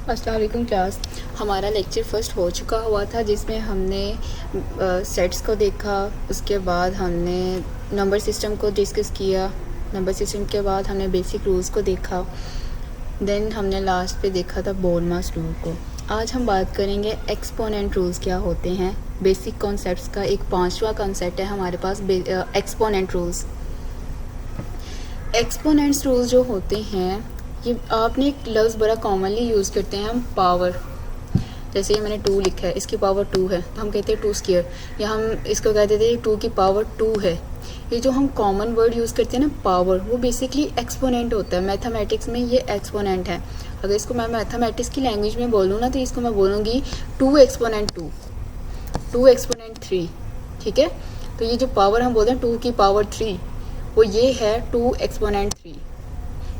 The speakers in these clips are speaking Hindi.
अस्सलाम वालेकुम क्लास। हमारा लेक्चर फर्स्ट हो चुका हुआ था जिसमें हमने सेट्स को देखा, उसके बाद हमने नंबर सिस्टम को डिस्कस किया, नंबर सिस्टम के बाद हमने बेसिक रूल्स को देखा, देन हमने लास्ट पे देखा था बोर्नमास रूल को। आज हम बात करेंगे एक्सपोनेंट रूल्स क्या होते हैं। बेसिक कॉन्सेप्ट्स का एक पांचवा कॉन्सेप्ट है हमारे पास, एक्सपोनेंट रूल्स। एक्सपोनेंट्स रूल्स जो होते हैं, ये आपने एक लफ्ज़ बड़ा कॉमनली यूज़ करते हैं हम, पावर। जैसे ये मैंने 2 लिखा है, इसकी पावर 2 है तो हम कहते हैं 2 स्क्वायर, या हम इसको कह देते हैं 2 की पावर 2 है। ये जो हम कॉमन वर्ड यूज़ करते हैं ना, पावर, वो बेसिकली एक्सपोनेंट होता है। मैथमेटिक्स में ये एक्सपोनेंट है। अगर इसको मैं मैथमेटिक्स की लैंग्वेज में बोलूँ ना, तो इसको मैं बोलूँगी 2 एक्सपोनेंट 2, 2 एक्सपोनेंट 3। ठीक है, तो ये जो पावर हम बोलते हैं 2 की पावर 3, वो ये है 2 एक्सपोनेंट 3।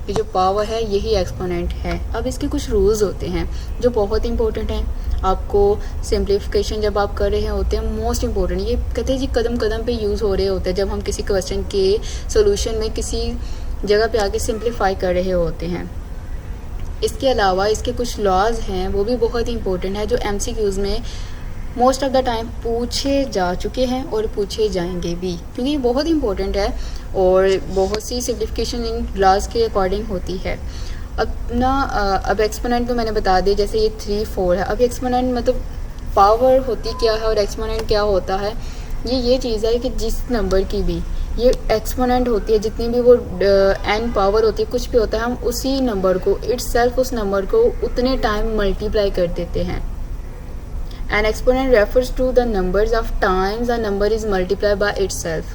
ये जो पावर है यही एक्सपोनेंट है। अब इसके कुछ रूल्स होते हैं जो बहुत इंपॉर्टेंट हैं। आपको सिंप्लीफिकेशन जब आप कर रहे होते हैं, मोस्ट इंपॉर्टेंट, ये कहते हैं जी कदम कदम पे यूज़ हो रहे होते हैं जब हम किसी क्वेश्चन के सॉल्यूशन में किसी जगह पे आके सिंप्लीफाई कर रहे होते हैं। इसके अलावा इसके कुछ लॉज हैं, वो भी बहुत इंपॉर्टेंट है, जो MCQs में मोस्ट ऑफ द टाइम पूछे जा चुके हैं और पूछे जाएंगे भी, क्योंकि ये बहुत इंपॉर्टेंट है और बहुत सी सिम्प्लिफिकेशन इन लॉज के अकॉर्डिंग होती है। अब एक्सपोनेंट तो मैंने बता दिया, जैसे ये 3 4 है। अब एक्सपोनेंट मतलब पावर होती क्या है और एक्सपोनेंट क्या होता है। ये चीज़ है कि जिस नंबर की भी ये एक्सपोनेंट होती है, जितनी भी वो n पावर होती है, कुछ भी होता है, हम उसी नंबर को इटसेल्फ उस नंबर को उतने टाइम मल्टीप्लाई कर देते हैं। An exponent refers to the numbers of times a number is multiplied by itself.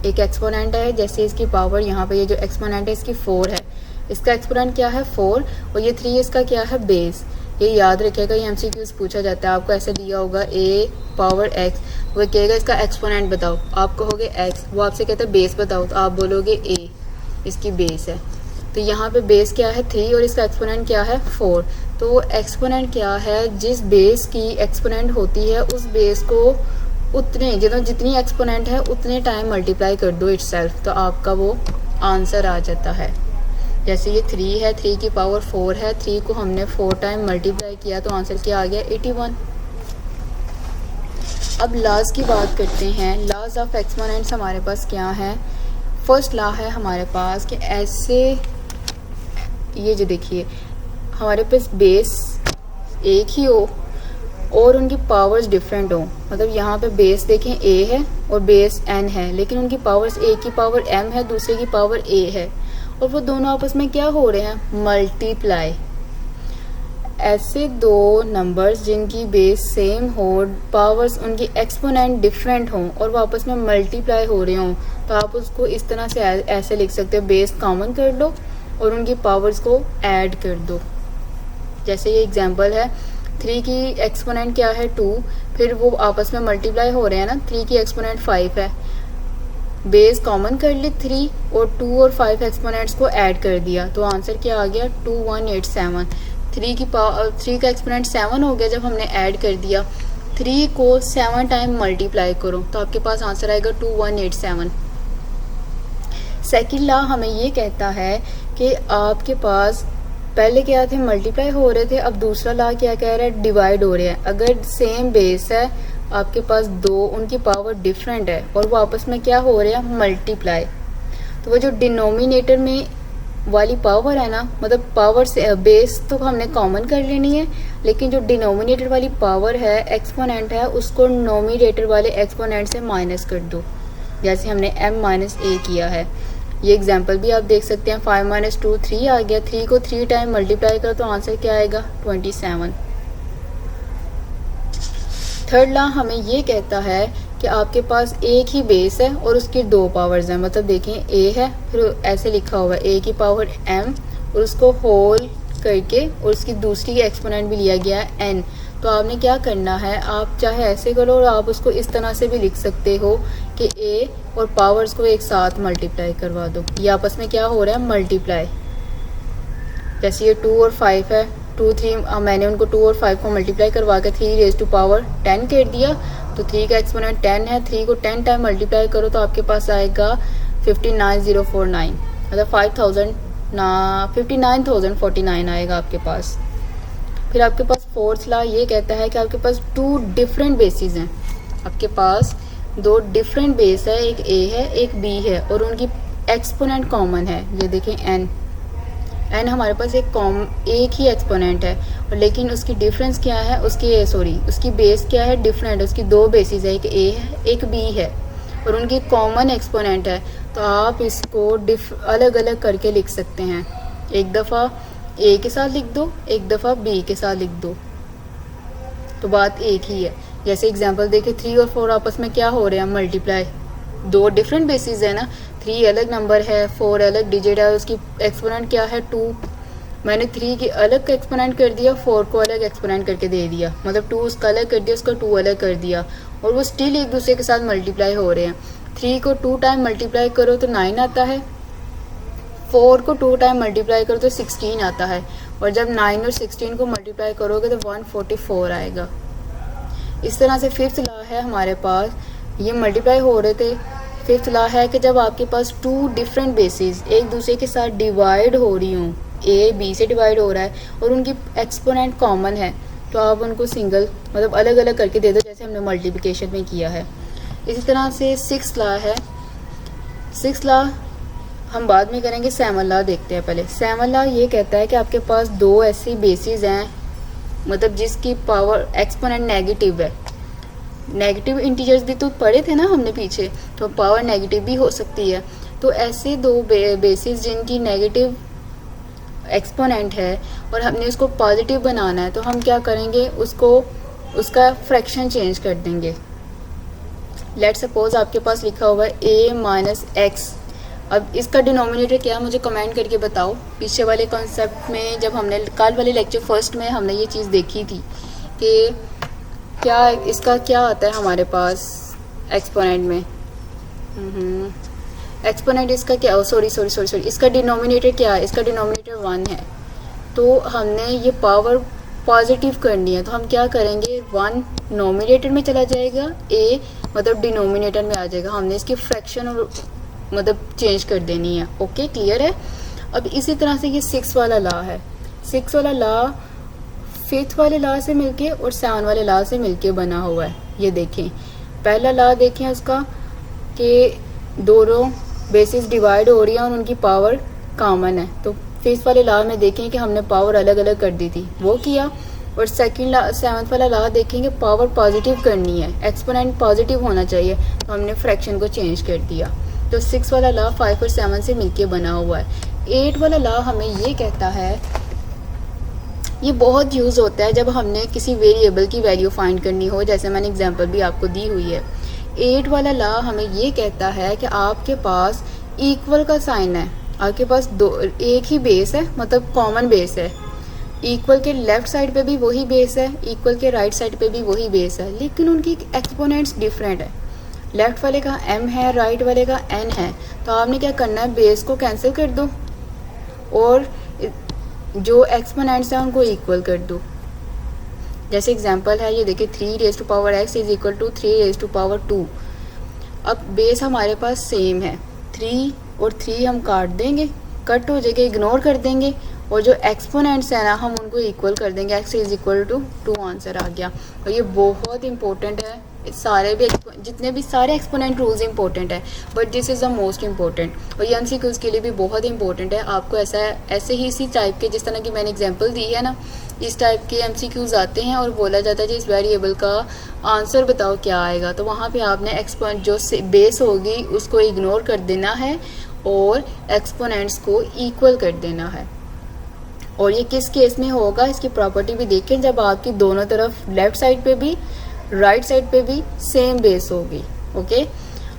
एक एक्सपोनेंट है, जैसे इसकी पावर यहाँ पे, ये जो एक्सपोनेंट है इसकी 4 है, इसका एक्सपोनेंट क्या है 4, और ये 3 इसका क्या है बेस। ये याद रखिएगा, ये MCQs पूछा जाता है, आपको ऐसे दिया होगा a पावर x, वो कहेगा इसका एक्सपोनेंट बताओ, आप कहोगे x, वो आपसे कहता है बेस बताओ, तो आप बोलोगे a, इसकी बेस है। तो यहाँ पे बेस क्या है 3 और इसका एक्सपोनेंट क्या है 4। तो एक्सपोनेंट क्या है, जिस बेस की एक्सपोनेंट होती है उस बेस को उतने जितनी एक्सपोनेंट है उतने टाइम मल्टीप्लाई कर दो इटसेल्फ, तो आपका वो आंसर आ जाता है। जैसे ये 3 है, 3 की पावर 4 है, 3 को हमने 4 टाइम मल्टीप्लाई किया तो आंसर क्या आ गया 81। अब लॉज की बात करते हैं। लॉज ऑफ एक्सपोनेंट्स हमारे पास क्या है। फर्स्ट लॉ है हमारे पास कि ऐसे, ये जो देखिए हमारे पास बेस एक ही हो और उनकी पावर्स डिफरेंट हो, मतलब यहाँ पे बेस देखें a है और बेस n है, लेकिन उनकी पावर्स, एक की पावर m है, दूसरे की पावर a है, और वो दोनों आपस में क्या हो रहे हैं, मल्टीप्लाई। ऐसे दो नंबर्स जिनकी बेस सेम हो, पावर्स उनकी एक्सपोनेंट डिफरेंट हों और वो आपस में मल्टीप्लाई हो रहे हों, तो आप उसको इस तरह से ऐसे लिख सकते हो, बेस कॉमन कर लो और उनकी पावर्स को ऐड कर दो। जैसे ये एग्जांपल है, 3 की एक्सपोनेंट क्या है 2, फिर वो आपस में मल्टीप्लाई हो रहे हैं ना, 3 की एक्सपोनेंट 5 है, बेस कॉमन कर ली 3 और 2 और 5 एक्सपोनेंट्स को ऐड कर दिया, तो आंसर क्या आ गया 2187। 3 का एक्सपोनेंट 7 हो गया जब हमने ऐड कर दिया। 3 को 7 टाइम मल्टीप्लाई करो तो आपके पास आंसर आएगा 2187। सेकेंड लॉ हमें ये कहता है कि आपके पास पहले क्या थे, मल्टीप्लाई हो रहे थे, अब दूसरा लॉ क्या कह रहा है, डिवाइड हो रहे हैं। अगर सेम बेस है, आपके पास दो, उनकी पावर डिफरेंट है और वो आपस में क्या हो रहे हैं, मल्टीप्लाई, तो वो जो डिनोमिनेटर में वाली पावर है ना, मतलब पावर से बेस तो हमने कॉमन कर लेनी है, लेकिन जो डिनोमिनेटर वाली पावर है, एक्सपोनेंट है, उसको नोमिनेटर वाले एक्सपोनेंट से माइनस कर दो, जैसे हमने m-a किया है। ये एग्जाम्पल भी आप देख सकते हैं, 5 - 2 3 आ गया, 3 को 3 टाइम मल्टीप्लाई करो तो आंसर क्या आएगा 27। थर्ड लॉ हमें ये कहता है कि आपके पास एक ही बेस है और उसकी 2 पावर्स हैं, मतलब देखें a है, फिर ऐसे लिखा हुआ है a की पावर m और उसको होल करके और उसकी दूसरी एक्सपोनेंट भी लिया गया है n। तो आपने क्या करना है, आप चाहे ऐसे करो और आप उसको इस तरह से भी लिख सकते हो कि a और पावर्स को एक साथ मल्टीप्लाई करवा दो, ये आपस में क्या हो रहा है, मल्टीप्लाई। जैसे ये 2 और 5 है, 2 3, मैंने उनको 2 और 5 को मल्टीप्लाई करवा के 3 रेज़ टू पावर 10 कर दिया, तो 3 का एक्सपोनेंट 10 है, 3 को 10 टाइम मल्टीप्लाई करो तो आपके पास आएगा 59049, मतलब 59,049 आएगा आपके पास। फिर आपके पास फोर्थ लॉ ये कहता है कि आपके पास टू डिफरेंट बेसिस हैं, आपके पास दो डिफरेंट बेस है, एक ए है एक बी है और उनकी एक्सपोनेंट कॉमन है। ये देखें एन हमारे पास एक ही एक्सपोनेंट है और लेकिन उसकी डिफरेंस क्या है, उसकी बेस क्या है, डिफरेंट। उसकी दो बेसिस है, एक ए है एक बी है और उनकी कॉमन एक्सपोनेंट है। तो आप इसको अलग अलग करके लिख सकते हैं। एक दफ़ा ए के साथ लिख दो, एक दफ़ा बी के साथ लिख दो, तो बात एक ही है। जैसे एग्जांपल देखिए 3 और 4 आपस में क्या हो रहे हैं, मल्टीप्लाई। दो डिफरेंट बेसिस है ना, 3 अलग नंबर है, 4 अलग डिजिट है, उसकी एक्सपोनेंट क्या है 2। मैंने 3 की अलग एक्सपोनेंट कर दिया, 4 को अलग एक्सपोनेंट करके दे दिया, मतलब 2 उसका अलग कर दिया, उसका 2 अलग कर दिया और वो स्टिल एक दूसरे के साथ मल्टीप्लाई हो रहे हैं। 3 को 2 टाइम मल्टीप्लाई करो तो 9 आता है, 4 को 2 टाइम मल्टीप्लाई करो तो 16 आता है और जब 9 और 16 को मल्टीप्लाई करोगे तो 144 आएगा। इस तरह से फिफ्थ लॉ है हमारे पास, ये मल्टीप्लाई हो रहे थे। फिफ्थ लॉ है कि जब आपके पास टू डिफरेंट बेसिस एक दूसरे के साथ डिवाइड हो रही हूँ, ए बी से डिवाइड हो रहा है और उनकी एक्सपोनेंट कॉमन है, तो आप उनको सिंगल मतलब अलग अलग करके दे दो, जैसे हमने मल्टीप्लिकेशन में किया है। इसी तरह से सिक्स्थ लॉ है। सिक्स्थ लॉ हम बाद में करेंगे, सेवन लॉ देखते हैं पहले। सेवन लॉ ये कहता है कि आपके पास दो ऐसी बेसिस हैं, मतलब जिसकी पावर एक्सपोनेंट नेगेटिव है। नेगेटिव इंटीजर्स भी तो पढ़े थे ना हमने पीछे, तो पावर नेगेटिव भी हो सकती है। तो ऐसे दो बेसिस जिनकी नेगेटिव एक्सपोनेंट है और हमने उसको पॉजिटिव बनाना है, तो हम क्या करेंगे, उसका फ्रैक्शन चेंज कर देंगे। लेट सपोज आपके पास लिखा हुआ है a माइनस एक्स। अब इसका डिनोमिनेटर क्या है मुझे कमेंट करके बताओ। पीछे वाले कॉन्सेप्ट में जब हमने कल वाले लेक्चर फर्स्ट में हमने ये चीज़ देखी थी कि क्या इसका क्या आता है हमारे पास एक्सपोनेंट में। एक्सपोनेंट इसका क्या, सॉरी इसका डिनोमिनेटर क्या है, इसका डिनोमिनेटर 1 है। तो हमने ये पावर पॉजिटिव करनी है, तो हम क्या करेंगे, 1 नोमिनेटर में चला जाएगा, a मतलब डिनोमिनेटर में आ जाएगा। हमने इसकी फ्रैक्शन मतलब चेंज कर देनी है। ओके, क्लियर है। अब इसी तरह से ये 6 वाला लॉ है। 6 वाला लॉ 5th वाले लॉ से मिलके और 7 वाले लॉ से मिलके बना हुआ है। ये देखें, पहला लॉ देखें उसका कि दोनों बेसिस डिवाइड हो रही है और उनकी पावर कॉमन है। तो 5th वाले लॉ में देखें कि हमने पावर अलग अलग कर दी थी, वो किया। और सेकंड लॉ 7th वाला लॉ देखेंगे पावर पॉजिटिव करनी है, एक्सपोनेंट पॉजिटिव होना चाहिए, तो हमने फ्रैक्शन को चेंज कर दिया। तो 6 वाला लॉ 5 और 7 से मिलके बना हुआ है। 8 वाला लॉ हमें ये कहता है, ये बहुत यूज़ होता है जब हमने किसी वेरिएबल की वैल्यू फाइंड करनी हो, जैसे मैंने एग्जांपल भी आपको दी हुई है। 8 वाला लॉ हमें ये कहता है कि आपके पास इक्वल का साइन है, आपके पास एक ही बेस है, मतलब कॉमन बेस है। इक्वल के लेफ्ट साइड पे भी वही बेस है, इक्वल के राइट साइड पे भी वही बेस है, लेकिन उनकी एक्सपोनेंट्स डिफरेंट है। लेफ्ट वाले का m है, राइट वाले का n है। तो आपने क्या करना है, बेस को कैंसिल कर दो और जो एक्सपोनेंट्स हैं उनको इक्वल कर दो। जैसे एग्जांपल है, ये देखिए 3 raise to power x is equal to 3 raise to power 2। अब बेस हमारे पास सेम है, 3 और 3 हम काट देंगे, कट हो जाएगा, इग्नोर कर देंगे और जो एक्सपोनेंट्स है ना हम उनको इक्वल कर देंगे, x is equal to 2 answer आ गया। और ये बहुत इंपॉर्टेंट है, सारे भी जितने भी सारे एक्सपोनेंट रूल्स इंपॉर्टेंट है, but this is the most important. और ये MCQs के लिए भी बहुत इंपॉर्टेंट है। आपको ऐसे ही इसी टाइप के, जिस तरह की मैंने एग्जांपल दी है ना, इस टाइप के MCQs आते हैं और बोला जाता है जी इस वेरिएबल का आंसर बताओ क्या आएगा। तो वहाँ पे आपने एक्सपोनेंट जो बेस होगी उसको इग्नोर कर देना है और एक्सपोनेंट्स को इक्वल कर देना है। और ये किस केस में होगा, इसकी प्रॉपर्टी भी देखें, जब आपकी दोनों तरफ लेफ्ट साइड पे भी राइट साइड पे भी सेम बेस होगी। ओके,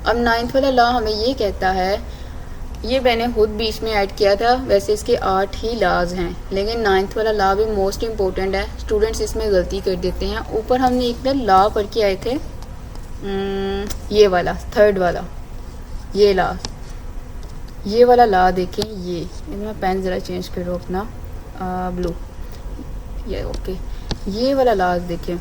अब 9th वाला लॉ हमें ये कहता है, ये मैंने खुद बीच में ऐड किया था, वैसे इसके 8 ही लॉज हैं, लेकिन 9th वाला लॉ भी मोस्ट इम्पोर्टेंट है। स्टूडेंट्स इसमें गलती कर देते हैं। ऊपर हमने एक लॉ पढ़ के आए थे, ये वाला 3rd वाला, ये लॉ, ये वाला लॉ देखें। ये मैं पेन ज़रा चेंज करो अपना ब्लू, ये ओके, ये वाला लॉ देखें।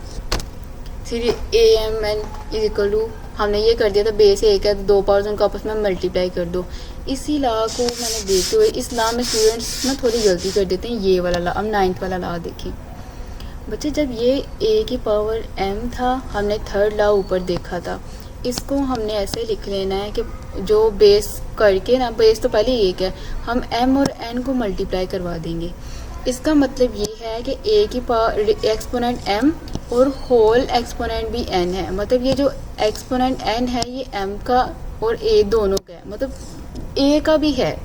फिर AMN इज इक्वल टू, हमने ये कर दिया था, बेस एक है तो दो पावर्स उनको आपस में मल्टीप्लाई कर दो। इसी लॉ को मैंने देखते हुए इस लॉ में स्टूडेंट्स ना थोड़ी गलती कर देते हैं, ये वाला लॉ। अब 9th वाला लॉ देखें, बच्चे जब ये ए की पावर m था, हमने थर्ड लॉ ऊपर देखा था, इसको हमने ऐसे लिख लेना है कि जो बेस करके ना, बेस तो पहले एक है, हम m और n को मल्टीप्लाई करवा देंगे। इसका मतलब ये है कि a की पावर एक्सपोनेंट m और होल एक्सपोनेंट भी n है। मतलब ये जो एक्सपोनेंट n है ये m का और a दोनों का है, मतलब a का भी है,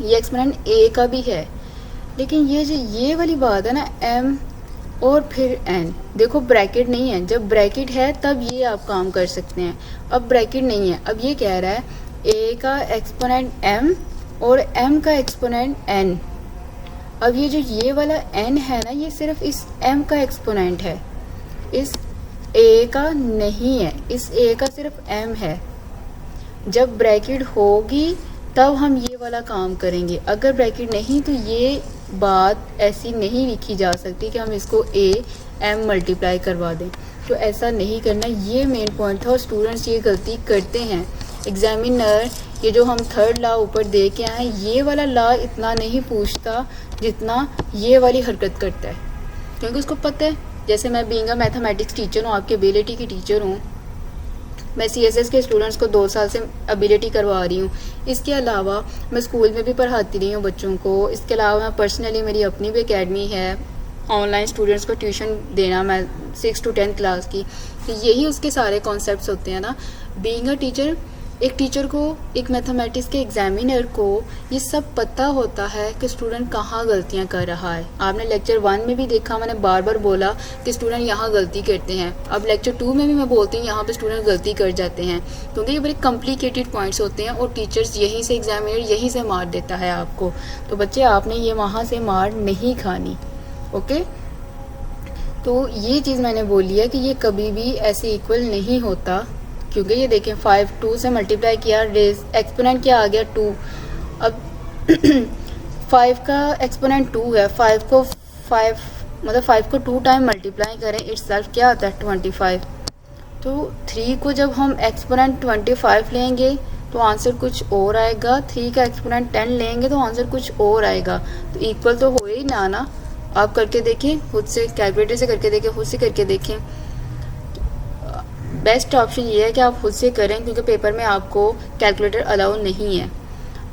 ये एक्सपोनेंट a का भी है। लेकिन ये जो ये वाली बात है ना, m और फिर n, देखो ब्रैकेट नहीं है, जब ब्रैकेट है तब ये आप काम कर सकते हैं, अब ब्रैकेट नहीं है। अब ये कह रहा है a का एक्सपोनेंट m और m का एक्सपोनेंट n। अब ये जो ये वाला n है ना, ये सिर्फ इस m का एक्सपोनेंट है, इस a का नहीं है, इस a का सिर्फ m है। जब ब्रैकेट होगी तब हम ये वाला काम करेंगे, अगर ब्रैकेट नहीं तो ये बात ऐसी नहीं लिखी जा सकती कि हम इसको a m मल्टीप्लाई करवा दें, तो ऐसा नहीं करना। ये मेन पॉइंट था और स्टूडेंट्स ये गलती करते हैं। एग्जामिनर ये जो हम थर्ड लॉ ऊपर दे के आए, ये वाला लॉ इतना नहीं पूछता जितना ये वाली हरकत करता है, क्योंकि उसको पता है। जैसे मैं बीइंग अ मैथमेटिक्स टीचर हूँ, आपके एबिलिटी की टीचर हूँ, मैं CSS के स्टूडेंट्स को 2 साल से एबिलिटी करवा रही हूँ। इसके अलावा मैं स्कूल में भी पढ़ाती रही हूँ बच्चों को। इसके अलावा मैं पर्सनली, मेरी अपनी भी एकेडमी है, ऑनलाइन स्टूडेंट्स को ट्यूशन देना, मैं 6 to 10 क्लास की। तो यही उसके सारे कॉन्सेप्ट्स होते हैं ना। बीइंग अ टीचर, एक टीचर को, एक मैथमेटिक्स के एग्जामिनर को ये सब पता होता है कि स्टूडेंट कहाँ गलतियाँ कर रहा है। आपने लेक्चर 1 में भी देखा, मैंने बार बार बोला कि स्टूडेंट यहाँ गलती करते हैं। अब लेक्चर 2 में भी मैं बोलती हूँ यहाँ पे स्टूडेंट गलती कर जाते हैं, क्योंकि ये बड़े कॉम्प्लिकेटेड पॉइंट्स होते हैं और टीचर्स यहीं से, एग्जामिनर यहीं से मार देता है आपको। तो बच्चे आपने ये वहाँ से मार नहीं खानी, ओके। तो ये चीज़ मैंने बोली है कि ये कभी भी ऐसे इक्वल नहीं होता, क्योंकि ये देखें 5 2 से मल्टीप्लाई किया, रेज एक्सपोनेंट क्या आ गया 2। अब 5 का एक्सपोनेंट 2 है, 5 को 2 टाइम मल्टीप्लाई करें, इटसेल्फ क्या आता है 25। तो 3 को जब हम एक्सपोनेंट 25 लेंगे तो आंसर कुछ और आएगा, 3 का एक्सपोनेंट 10 लेंगे तो आंसर कुछ और आएगा। तो इक्वल तो हो ही ना। आप करके देखें खुद से, कैलकुलेटर से करके देखें, खुद से करके देखें। बेस्ट ऑप्शन ये है कि आप खुद से करें, क्योंकि पेपर में आपको कैलकुलेटर अलाउ नहीं है।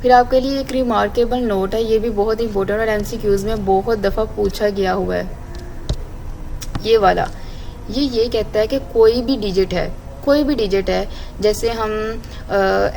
फिर आपके लिए एक रिमार्केबल नोट है, ये भी बहुत इंपॉर्टेंट और MCQs में बहुत दफ़ा पूछा गया हुआ है। ये वाला ये कहता है कि कोई भी डिजिट है, जैसे हम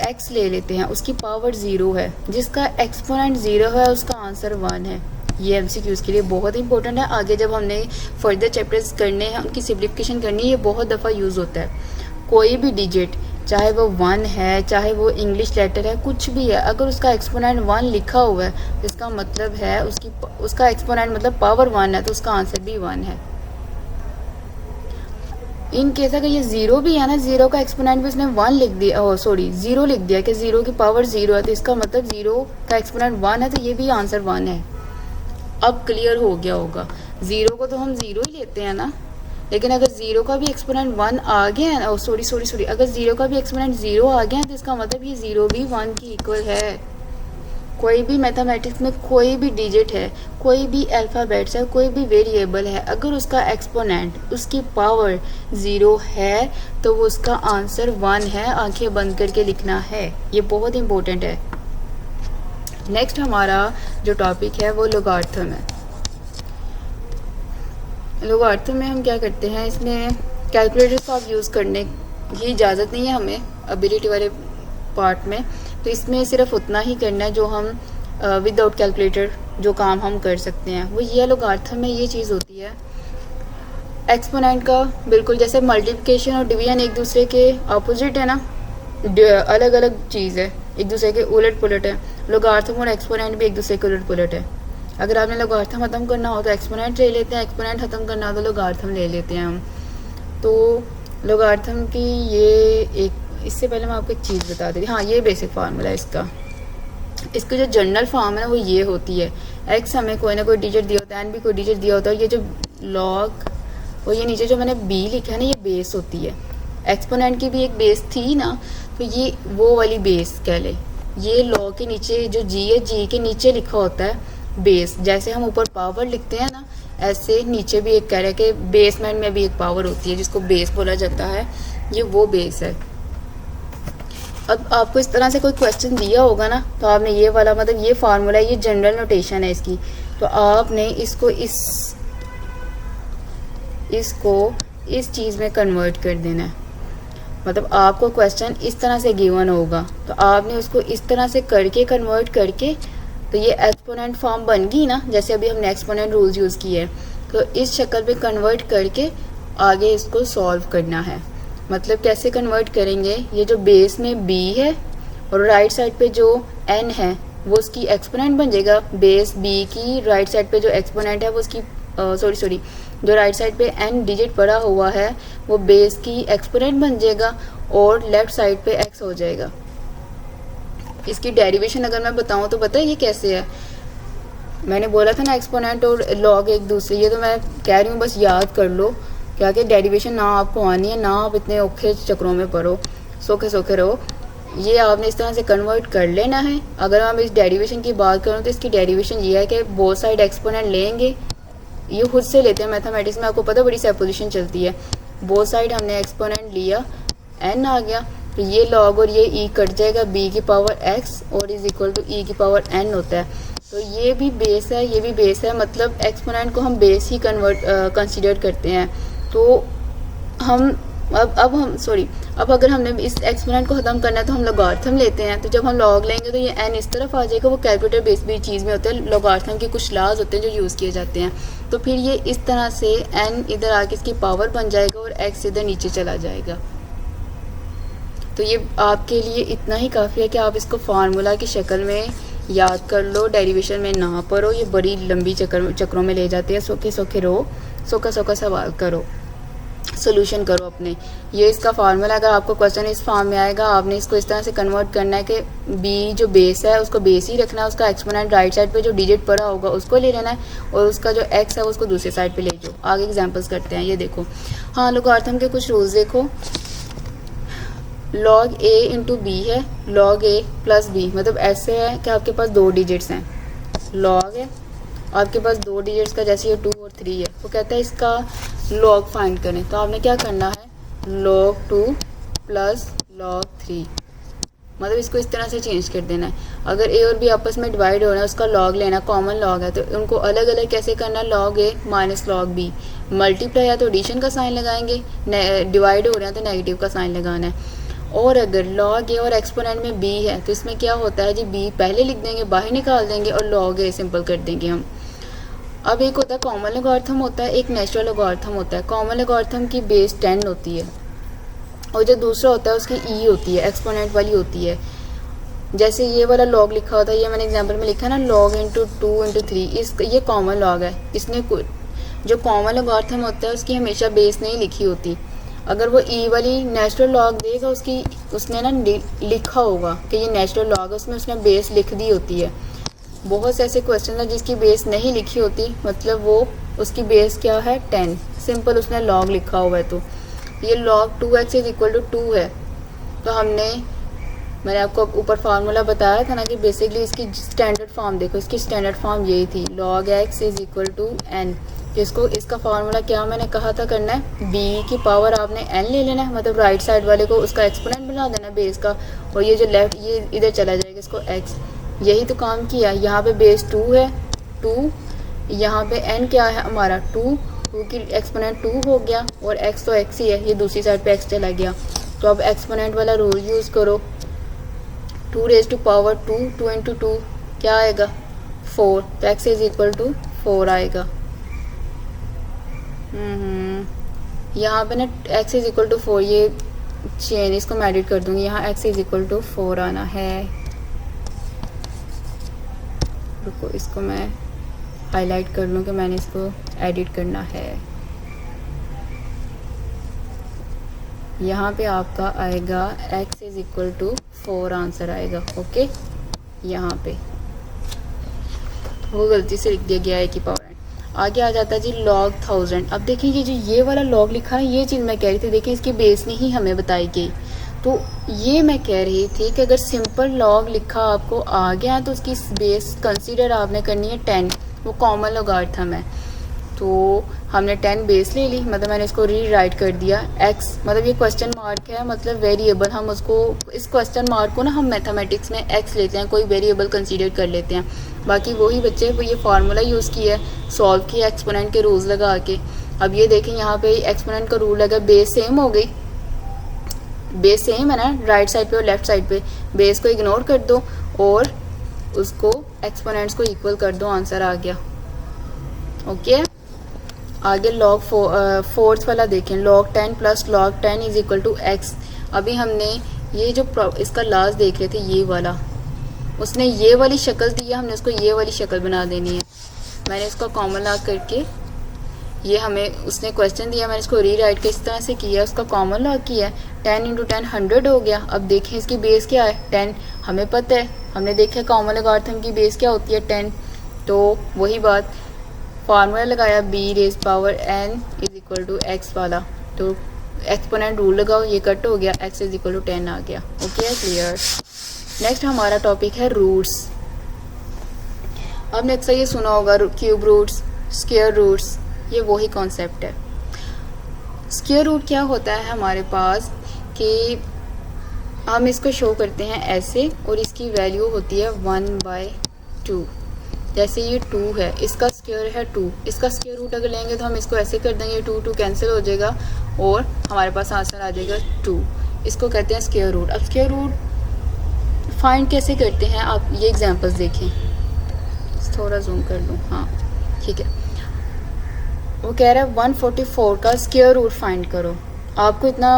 x ले लेते हैं, उसकी पावर 0 है, जिसका एक्सपोनेंट 0 है उसका आंसर 1 है। ये MCQs के लिए बहुत इंपॉर्टेंट है। आगे जब हमने फर्दर चैप्टर्स करने हैं, उनकी सिम्प्लिफिकेशन करनी है, ये बहुत दफ़ा यूज़ होता है। कोई भी डिजिट, चाहे वो 1 है, चाहे वो इंग्लिश लेटर है, कुछ भी है, अगर उसका एक्सपोनेंट 1 लिखा हुआ है, इसका मतलब है उसका एक्सपोनेंट मतलब पावर 1 है, तो उसका आंसर भी 1 है। इन केस अगर ये 0 भी है ना, 0 का एक्सपोनेंट भी उसने 1 लिख दिया, 0 लिख दिया कि 0 की पावर 0 है, तो इसका मतलब 0 का एक्सपोनेंट 1 है, तो ये भी आंसर 1 है। अब क्लियर हो गया होगा। 0 को तो हम 0 ही लेते हैं ना, लेकिन अगर 0 का भी एक्सपोनेंट 1 आ गया है, सॉरी, अगर 0 का भी एक्सपोनेंट 0 आ गया है, तो इसका मतलब ये 0 भी 1 की इक्वल है। कोई भी मैथमेटिक्स में कोई भी डिजिट है, कोई भी अल्फ़ाबेट्स है, कोई भी वेरिएबल है, अगर उसका एक्सपोनेंट, उसकी पावर 0 है, तो वो उसका आंसर 1 है। आंखें बंद करके लिखना है, ये बहुत इंपॉर्टेंट है। नेक्स्ट हमारा जो टॉपिक है वो लोगार्थम है। लोगार्थम में हम क्या करते हैं, इसमें कैलकुलेटर को आप यूज़ करने की इजाज़त नहीं है हमें एबिलिटी वाले पार्ट में, तो इसमें सिर्फ उतना ही करना है जो हम विदाउट कैलकुलेटर जो काम हम कर सकते हैं, वो ये लोगार्थम में ये चीज़ होती है। एक्सपोनेंट का बिल्कुल जैसे मल्टीप्लिकेशन और डिवीजन एक दूसरे के अपोजिट है ना, अलग अलग चीज़ है, एक दूसरे के उलट पुलट है। लोगार्थम और एक्सपोनेंट भी एक दूसरे के उलट पुलट है। अगर आपने लोगार्थम ख़त्म करना हो तो एक्सपोनेंट ले लेते हैं, एक्सपोनेंट ख़त्म करना हो तो लोगार्थम ले लेते हैं हम। तो लोगार्थम की ये एक, इससे पहले मैं आपको एक चीज़ बता देती हूँ। हाँ, ये बेसिक फार्मूला है इसका जो जनरल फॉर्म है ना वो ये होती है, एक्स हमें कोई ना कोई डिजिट दिया होता है, एन भी कोई डिजिट दिया होता है, ये जो लॉग और ये नीचे जो मैंने बी लिखा है ना, ये बेस होती है। एक्सपोनेंट की भी एक बेस थी ना, तो ये वो वाली बेस कह ले। ये लॉग के नीचे जो जी है, जी के नीचे लिखा होता है बेस। जैसे हम ऊपर पावर लिखते हैं ना, ऐसे नीचे भी एक कह रहा है कि बेसमेंट में भी एक पावर होती है जिसको बेस बोला जाता है, ये वो बेस है। अब आपको इस तरह से कोई क्वेश्चन दिया होगा ना, तो आपने ये वाला मतलब ये फार्मूला, ये जनरल नोटेशन है इसकी, तो आपने इसको इस चीज़ में कन्वर्ट कर देना है। मतलब आपको क्वेश्चन इस तरह से गिवन होगा, तो आपने उसको इस तरह से करके कन्वर्ट करके, तो ये एक्सपोनेंट फॉर्म बन गई ना, जैसे अभी हमने एक्सपोनेंट रूल्स यूज़ किए हैं, तो इस शक्ल पे कन्वर्ट करके आगे इसको सॉल्व करना है। मतलब कैसे कन्वर्ट करेंगे, ये जो बेस में b है और राइट साइड पे जो n है वो उसकी एक्सपोनेंट बन जाएगा। बेस b की राइट साइड पे जो एक्सपोनेंट है वो उसकी जो राइट साइड पे n डिजिट पड़ा हुआ है वो बेस की एक्सपोनेंट बन जाएगा और लेफ्ट साइड पे x हो जाएगा। इसकी डेरिवेशन अगर मैं बताऊं तो पता है ये कैसे है। मैंने बोला था ना एक्सपोनेंट और लॉग एक दूसरे, ये तो मैं कह रही हूँ बस याद कर लो, क्या कि डेरिवेशन ना आपको आनी है, ना आप इतने औखे चक्रों में पढ़ो, सोखे रहो। ये आपने इस तरह से कन्वर्ट कर लेना है। अगर हम इस डेरिवेशन की बात करूँ तो इसकी डेरिवेशन ये है कि बोथ साइड एक्सपोनेंट लेंगे, ये खुद से लेते हैं मैथमेटिक्स में, आपको पता बड़ी सेपोजिशन चलती है। बोथ साइड हमने एक्सपोनेंट लिया, n आ गया, तो ये लॉग और ये e कट जाएगा, b की पावर x और इज इक्वल टू e की पावर n होता है। तो ये भी बेस है, ये भी बेस है, मतलब एक्सपोनेंट को हम बेस ही कंसीडर करते हैं। तो हम अब अगर हमने इस एक्सपोनेंट को ख़त्म करना है तो हम लॉगरिथम लेते हैं। तो जब हम लॉग लेंगे तो ये n इस तरफ आ जाएगा, वो कैलकुलेटर बेस भी चीज़ में होता है, लॉगरिथम के कुछ लाज होते हैं जो यूज़ किए जाते हैं। तो फिर ये इस तरह से n इधर आके इसकी पावर बन जाएगा और x इधर नीचे चला जाएगा। तो ये आपके लिए इतना ही काफ़ी है कि आप इसको फार्मूला की शक्ल में याद कर लो, डेरिवेशन में ना पढ़ो, ये बड़ी लंबी चक्रों में ले जाते हैं। सोखे रहो, सोखा सवाल करो, सोल्यूशन करो अपने। ये इसका फार्मूला, अगर आपको क्वेश्चन इस फॉर्म में आएगा, आपने इसको इस तरह से कन्वर्ट करना है कि b जो बेस है उसको बेस ही रखना है, उसका एक्सपोनेंट राइट साइड पे जो डिजिट पड़ा होगा उसको ले लेना है और उसका जो x है उसको दूसरी साइड पे ले जाओ। आगे एग्जांपल्स करते हैं। ये देखो, हाँ लॉगरिथम के कुछ रूल्स देखो। log a इंटू बी है, log a प्लस बी, मतलब ऐसे है कि आपके पास दो डिजिट्स हैं, log है आपके पास दो डिजिट्स का, जैसे ये 2 और 3 है, वो कहता है इसका log फाइंड करें। तो आपने क्या करना है, log 2 प्लस log 3, मतलब इसको इस तरह से चेंज कर देना है। अगर a और b आपस में डिवाइड हो रहा है, उसका log लेना, कॉमन log है, तो उनको अलग अलग कैसे करना, log a minus log b। Multiply है तो एडिशन का साइन लगाएंगे, डिवाइड हो रहे हैं तो नेगेटिव का साइन लगाना है। और अगर log a और एक्सपोनेंट में b है तो इसमें क्या होता है जी, b पहले लिख देंगे, बाहर निकाल देंगे और log a सिंपल कर देंगे हम। अब एक होता है कॉमन लॉगरिथम होता है, एक नेचुरल लॉगरिथम होता है। कॉमन लॉगरिथम की बेस 10 होती है और जो दूसरा होता है उसकी e होती है, एक्सपोनेंट वाली होती है। जैसे ये वाला log लिखा होता है, ये मैंने एग्जांपल में लिखा ना, log इंटू 2 इंटू 3, ये कॉमन log है। इसने जो कॉमन लॉगरिथम होता है उसकी हमेशा बेस नहीं लिखी होती। अगर वो e वाली नेचुरल log देगा, उसने ना लिखा होगा कि ये नेचुरल log है, उसमें उसने बेस लिख दी होती है। बहुत से ऐसे क्वेश्चन है जिसकी बेस नहीं लिखी होती, मतलब वो उसकी बेस क्या है 10, सिंपल उसने log लिखा हुआ है। तो ये log 2x is equal to 2 है। तो मैंने आपको ऊपर फार्मूला बताया था ना कि बेसिकली इसकी स्टैंडर्ड फॉर्म देखो, इसकी स्टैंडर्ड फॉर्म यही थी, log x is equal to n। इसका फार्मूला क्या मैंने कहा था करना है, b की पावर आपने n ले लेना है, मतलब राइट साइड वाले को उसका एक्सपोनेंट बना देना बेस का, और ये जो लेफ्ट ये इधर चला जाएगा, इसको x। यही तो काम किया। यहाँ पे बेस 2 है 2, यहाँ पे n क्या है हमारा 2 की एक्सपोनेंट 2 हो गया, और x तो x ही है, ये दूसरी साइड पे x चला गया। तो अब एक्सपोनेंट वाला रूल यूज़ करो, 2 रेज़ टू पावर 2 इंटू 2 क्या आएगा 4, तो x इज इक्वल टू 4 आएगा। यहाँ पे ना x इज इक्वल टू 4, ये चेन इसको मैं एडिट कर दूँगी, यहाँ x इज इक्वल टू 4 आना है। रुको इसको मैं हाईलाइट कर लूँ कि मैंने इसको एडिट करना है। यहाँ पे आपका आएगा x is equal to 4 answer आएगा। ओके, यहाँ पे वो गलती से लिख दिया गया है कि पावर। आगे आ जाता है जी log 1000। अब देखिए ये वाला log लिखा है, ये चीज़ मैं कह रही थी, देखिए इसकी बेस नहीं हमें बताई गई। तो ये मैं कह रही थी कि अगर सिंपल log लिखा आपको आ गया तो उसकी बेस कंसीडर आपने करनी है 10, वो कॉमन लॉगरिथम है। तो हमने 10 बेस ले ली, मतलब मैंने इसको री राइट कर दिया x, मतलब ये क्वेश्चन मार्क है, मतलब वेरिएबल, हम उसको इस क्वेश्चन मार्क को ना हम मैथमेटिक्स में x लेते हैं, कोई वेरिएबल कंसीडर कर लेते हैं। बाकी वही बच्चे वो ये फार्मूला यूज़ किया है, सॉल्व किया एक्सपोनेंट के रूल्स लगा के। अब ये देखें यहाँ पे एक्सपोनेंट का रूल लगा, बेस सेम हो गई, बेस सेम है ना राइट साइड पे और लेफ्ट साइड पे, बेस को इग्नोर कर दो और उसको एक्सपोनेंट्स को इक्वल कर दो, आंसर आ गया। ओके आगे लॉग फोर्थ वाला देखें, log 10 plus log 10 is equal to x। अभी हमने ये जो इसका लास्ट देख रहे थे ये वाला, उसने ये वाली शक्ल दी है, हमने उसको ये वाली शक्ल बना देनी है। मैंने इसको कॉमन लॉग करके, ये हमें उसने क्वेश्चन दिया, मैंने इसको री राइट किस तरह से किया, उसका कॉमन लॉग किया है, 10 इंटू 10 100 हो गया। अब देखें इसकी बेस क्या है 10, हमें पता है, हमने देखा कॉमन लॉगरिथम की बेस क्या होती है 10, तो वही बात फार्मूला लगाया b raise power n is equal to x वाला, तो एक्सपोनेंट रूल लगाओ, ये कट हो गया, x इज इक्वल टू 10 आ गया। Okay clear. नेक्स्ट हमारा टॉपिक है रूट्स। आपने अक्सर ये सुना होगा क्यूब रूट्स, स्क्वायर रूट्स, ये वही कॉन्सेप्ट है। स्क्वायर रूट क्या होता है हमारे पास कि हम इसको शो करते हैं ऐसे और इसकी वैल्यू होती है 1/2। जैसे ये 2 है, इसका स्क्वायर है 2, इसका स्क्वायर रूट अगर लेंगे तो हम इसको ऐसे कर देंगे, 2 कैंसिल हो जाएगा और हमारे पास आंसर आ जाएगा 2। इसको कहते हैं स्क्वायर रूट। अब स्क्वायर रूट फाइंड कैसे करते हैं, आप ये एग्जांपल्स देखें, थोड़ा जूम कर लूँ, हाँ ठीक है। वो कह रहा है 144 का स्क्वायर रूट फाइंड करो। आपको इतना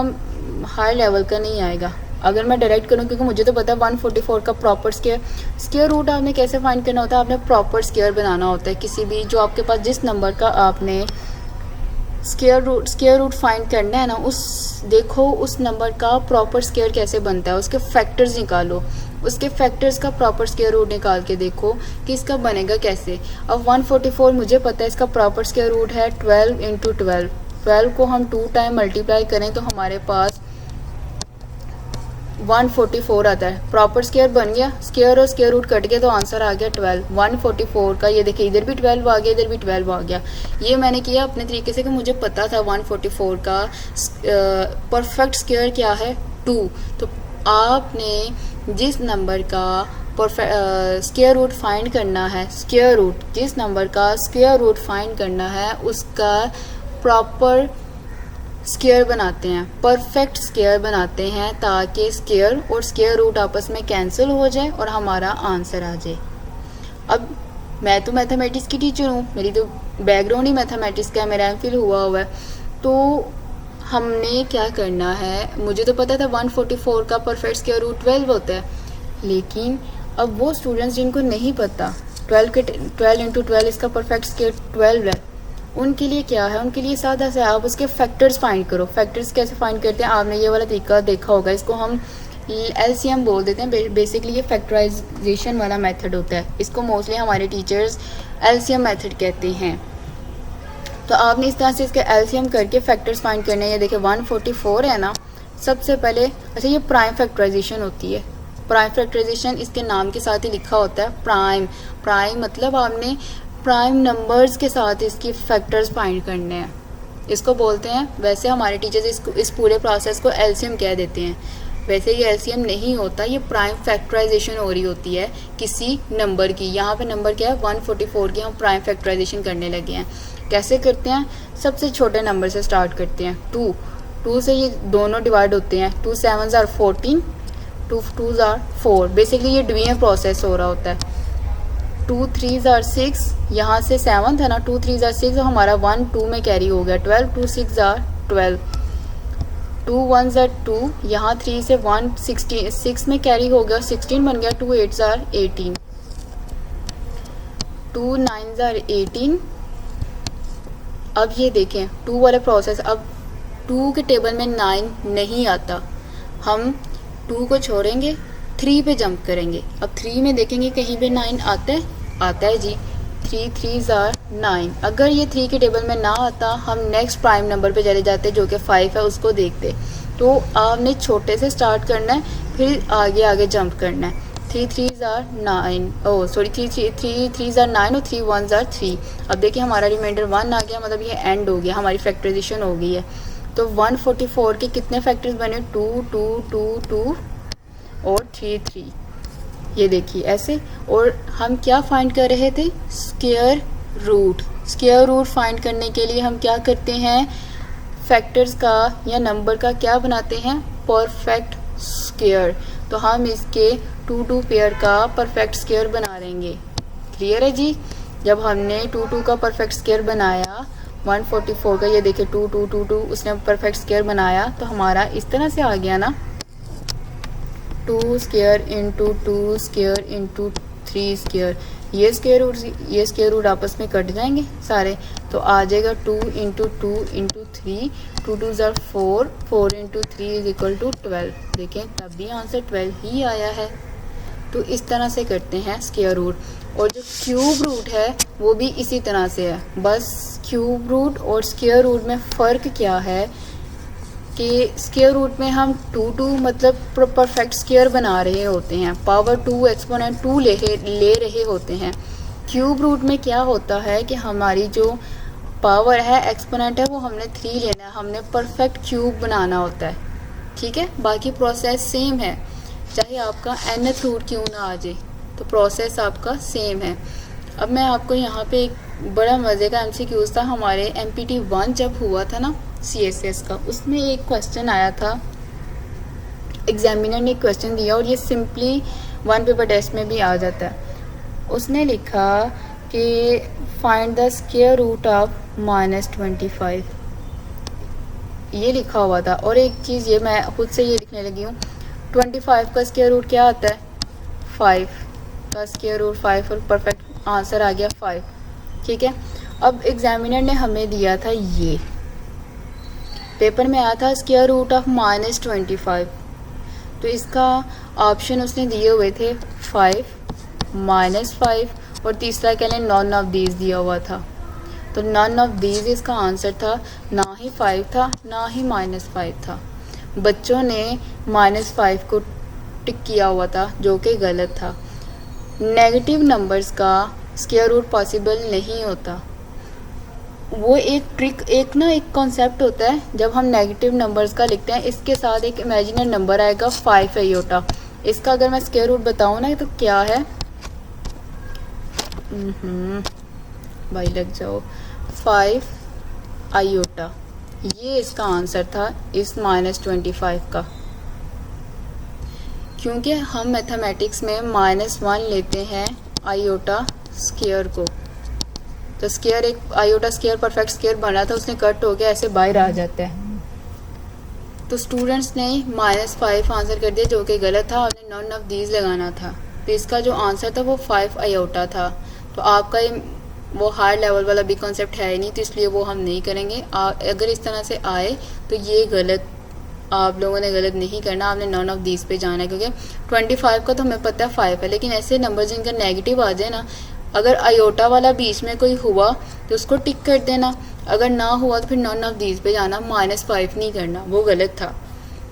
हाई लेवल का नहीं आएगा अगर मैं डायरेक्ट करूँ, क्योंकि मुझे तो पता है 144 का प्रॉपर स्क्वायर रूट आपने कैसे फाइंड करना होता है, आपने प्रॉपर स्क्वायर बनाना होता है किसी भी, जो आपके पास जिस नंबर का आपने स्क्वायर रूट फाइंड करना है ना, उस देखो उस नंबर का प्रॉपर स्क्वायर कैसे बनता है, उसके फैक्टर्स निकालो, उसके फैक्टर्स का प्रॉपर स्क्वायर रूट निकाल के देखो कि इसका बनेगा कैसे। अब 144 मुझे पता है इसका प्रॉपर स्क्वायर रूट है 12 इंटू 12 को हम 2 टाइम मल्टीप्लाई करें तो हमारे पास 144 आता है, प्रॉपर स्क्वायर बन गया, स्क्वायर और स्क्वायर रूट कट गया तो आंसर आ गया 12। 144 का ये देखिए इधर भी 12 आ गया, इधर भी 12 आ गया। ये मैंने किया अपने तरीके से कि मुझे पता था 144 का परफेक्ट स्क्वायर क्या है 2, तो आपने जिस नंबर का स्क्वायर रूट फाइंड करना है, स्क्वायर रूट जिस नंबर का स्क्वायर रूट फाइंड करना है उसका प्रॉपर स्क्वायर बनाते हैं, परफेक्ट स्क्वायर बनाते हैं, ताकि स्क्वायर और स्क्वायर रूट आपस में कैंसिल हो जाए और हमारा आंसर आ जाए। अब मैं तो मैथमेटिक्स की टीचर हूँ, मेरी तो बैकग्राउंड ही मैथमेटिक्स का है, मेरा एमफिल हुआ है, तो हमने क्या करना है, मुझे तो पता था 144 का परफेक्ट स्क्वायर रूट 12 होता है, लेकिन अब वो स्टूडेंट्स जिनको नहीं पता 12 इंटू 12 इसका परफेक्ट स्क्वायर 12 है, उनके लिए क्या है, उनके लिए सादा सा आप उसके फैक्टर्स फाइंड करो। फैक्टर्स कैसे फाइंड करते हैं, आपने ये वाला तरीका देखा होगा, इसको हम एलसीएम बोल देते हैं। बेसिकली ये फैक्टराइजेशन वाला मेथड होता है, इसको मोस्टली हमारे टीचर्स एलसीएम मेथड कहते हैं। तो आपने इस तरह से इसके एलसीएम करके फैक्टर्स फाइंड करने हैं। ये देखिए 144 है ना, सबसे पहले अच्छा ये प्राइम फैक्टराइजेशन होती है। प्राइम फैक्टराइजेशन इसके नाम के साथ ही लिखा होता है, प्राइम मतलब आपने प्राइम नंबर्स के साथ इसकी फैक्टर्स फाइंड करने हैं, इसको बोलते हैं। वैसे हमारे टीचर्स इस पूरे प्रोसेस को एलसीएम कह देते हैं, वैसे ये एलसीएम नहीं होता, ये प्राइम फैक्टराइजेशन हो रही होती है किसी नंबर की। यहाँ पे नंबर क्या है 144 की, हम प्राइम फैक्टराइजेशन करने लगे हैं। कैसे करते हैं, सबसे छोटे नंबर से स्टार्ट करते हैं, 2 से ये दोनों डिवाइड होते हैं, 2 7s are 14, 2 2s are 4। Basically ये डिवीजन प्रोसेस हो रहा होता है। 2 3s are 6, यहाँ से 7 था ना, 2 3s are 6, तो हमारा 1 2 में कैरी हो गया 12, 2 6 are 12, 2 1s are 2, यहाँ 3 से 1 16, 6 में कैरी हो गया 16 बन गया, 2 8s are 18, 2 9s are 18। अब ये देखें 2 वाला प्रोसेस, अब 2 के टेबल में 9 नहीं आता, हम 2 को छोड़ेंगे, 3 पे जंप करेंगे। अब 3 में देखेंगे कहीं पे 9 आता है जी, 3 3s are 9। अगर ये 3 के टेबल में ना आता, हम नेक्स्ट प्राइम नंबर पे चले जाते जो कि 5 है, उसको देखते। तो आपने छोटे से स्टार्ट करना है, फिर आगे आगे जंप करना है। 3 3s are 9, O sorry 3 3s are 9 और 3 1s are 3। अब देखिए हमारा रिमाइंडर 1 आ गया, मतलब ये एंड हो गया, हमारी फैक्टराइजेशन हो गई है। तो 144 के कितने फैक्टर्स बने? 2 2 2 2 और 3 3, ये देखिए ऐसे। और हम क्या फाइंड कर रहे थे? Square root. Square root find करने के लिए हम क्या करते हैं? फैक्टर्स का या नंबर का क्या बनाते हैं? Perfect square. तो हम इसके 2 2 पेयर का परफेक्ट स्क्वायर बना लेंगे। क्लियर है जी? जब हमने 2 2 का परफेक्ट स्क्वायर बनाया 144 का, ये देखिए 2 2 2 2 उसने परफेक्ट स्क्वायर बनाया, तो हमारा इस तरह से आ गया ना, 2 square into 2 square into 3 square. ये स्क्वायर रूट आपस में कट जाएंगे सारे, तो आ जाएगा 2 इंटू 2 इंटू 3, 2 2 ज़ार 4, 4 इंटू 3 इज इक्वल टू 12। देखें तब भी आंसर 12 ही आया है। तो इस तरह से करते हैं स्क्वायर रूट। और जो क्यूब रूट है वो भी इसी तरह से है। बस क्यूब रूट और स्क्वायर रूट में फ़र्क क्या है कि स्क्वायर रूट में हम 2 2 मतलब परफेक्ट स्क्वायर बना रहे होते हैं, पावर 2 एक्सपोनेंट 2 ले रहे होते हैं। क्यूब रूट में क्या होता है कि हमारी जो पावर है एक्सपोनेंट है वो हमने 3 लेना है, हमने परफेक्ट क्यूब बनाना होता है। ठीक है, बाकी प्रोसेस सेम है, चाहे आपका nth रूट क्यों ना आ जाए, तो प्रोसेस आपका सेम है। अब मैं आपको यहाँ पे एक बड़ा मज़े का MCQs था, हमारे MPT 1 जब हुआ था ना CSS का, उसमें एक क्वेश्चन आया था, एग्जामिनर ने एक क्वेश्चन दिया और ये सिंपली 1 पेपर टेस्ट में भी आ जाता है। उसने लिखा कि find the square root of -25, ये लिखा हुआ था। और एक चीज़ ये मैं खुद से ये लिखने लगी हूँ, 25 का स्क्वायर रूट क्या आता है? 5 का स्क्वायर रूट 5, और परफेक्ट आंसर आ गया 5। ठीक है, अब एग्जामिनर ने हमें दिया था, ये पेपर में आया था स्क्वायर रूट ऑफ -25, तो इसका ऑप्शन उसने दिए हुए थे 5, -5 और तीसरा क्या लें, नॉन ऑफ दीज दिया हुआ था। तो नॉन ऑफ दीज इसका आंसर था, ना ही 5 था ना ही -5 था। बच्चों ने -5 को टिक किया हुआ था, जो कि गलत था। नेगेटिव नंबर्स का स्क्वायर रूट पॉसिबल नहीं होता। वो एक ट्रिक, एक कॉन्सेप्ट होता है, जब हम नेगेटिव नंबर्स का लिखते हैं इसके साथ एक इमेजिनरी नंबर आएगा 5 आयोटा। इसका अगर मैं स्क्वायर रूट बताऊँ ना तो क्या है, भाई लग जाओ, 5 आयोटा, ये इसका आंसर था इस -25 का। क्योंकि हम मैथमेटिक्स में -1 लेते हैं आयोटा स्क्वायर को, तो स्क्वायर एक आयोटा स्क्वायर परफेक्ट स्क्वायर बना था, उसने कट हो गया, ऐसे बाहर आ जाता है। तो स्टूडेंट्स ने -5 आंसर कर दिया, जो कि गलत था, आपने नॉन ऑफ दीज लगाना था। तो इसका जो आंसर था वो 5 आयोटा था। तो आपका वो हार्ड लेवल वाला भी कॉन्सेप्ट है ही नहीं, तो इसलिए वो हम नहीं करेंगे। अगर इस तरह से आए तो ये गलत, आप लोगों ने गलत नहीं करना, आपने नॉन ऑफ दीज पे जाना है। क्योंकि 25 का तो हमें पता है 5 है, लेकिन ऐसे नंबर जिनका नेगेटिव आ जाए ना, अगर आयोटा वाला बीच में कोई हुआ तो उसको टिक कर देना, अगर ना हुआ तो फिर नॉन ऑफ दीज पे जाना, -5 नहीं करना, वो गलत था।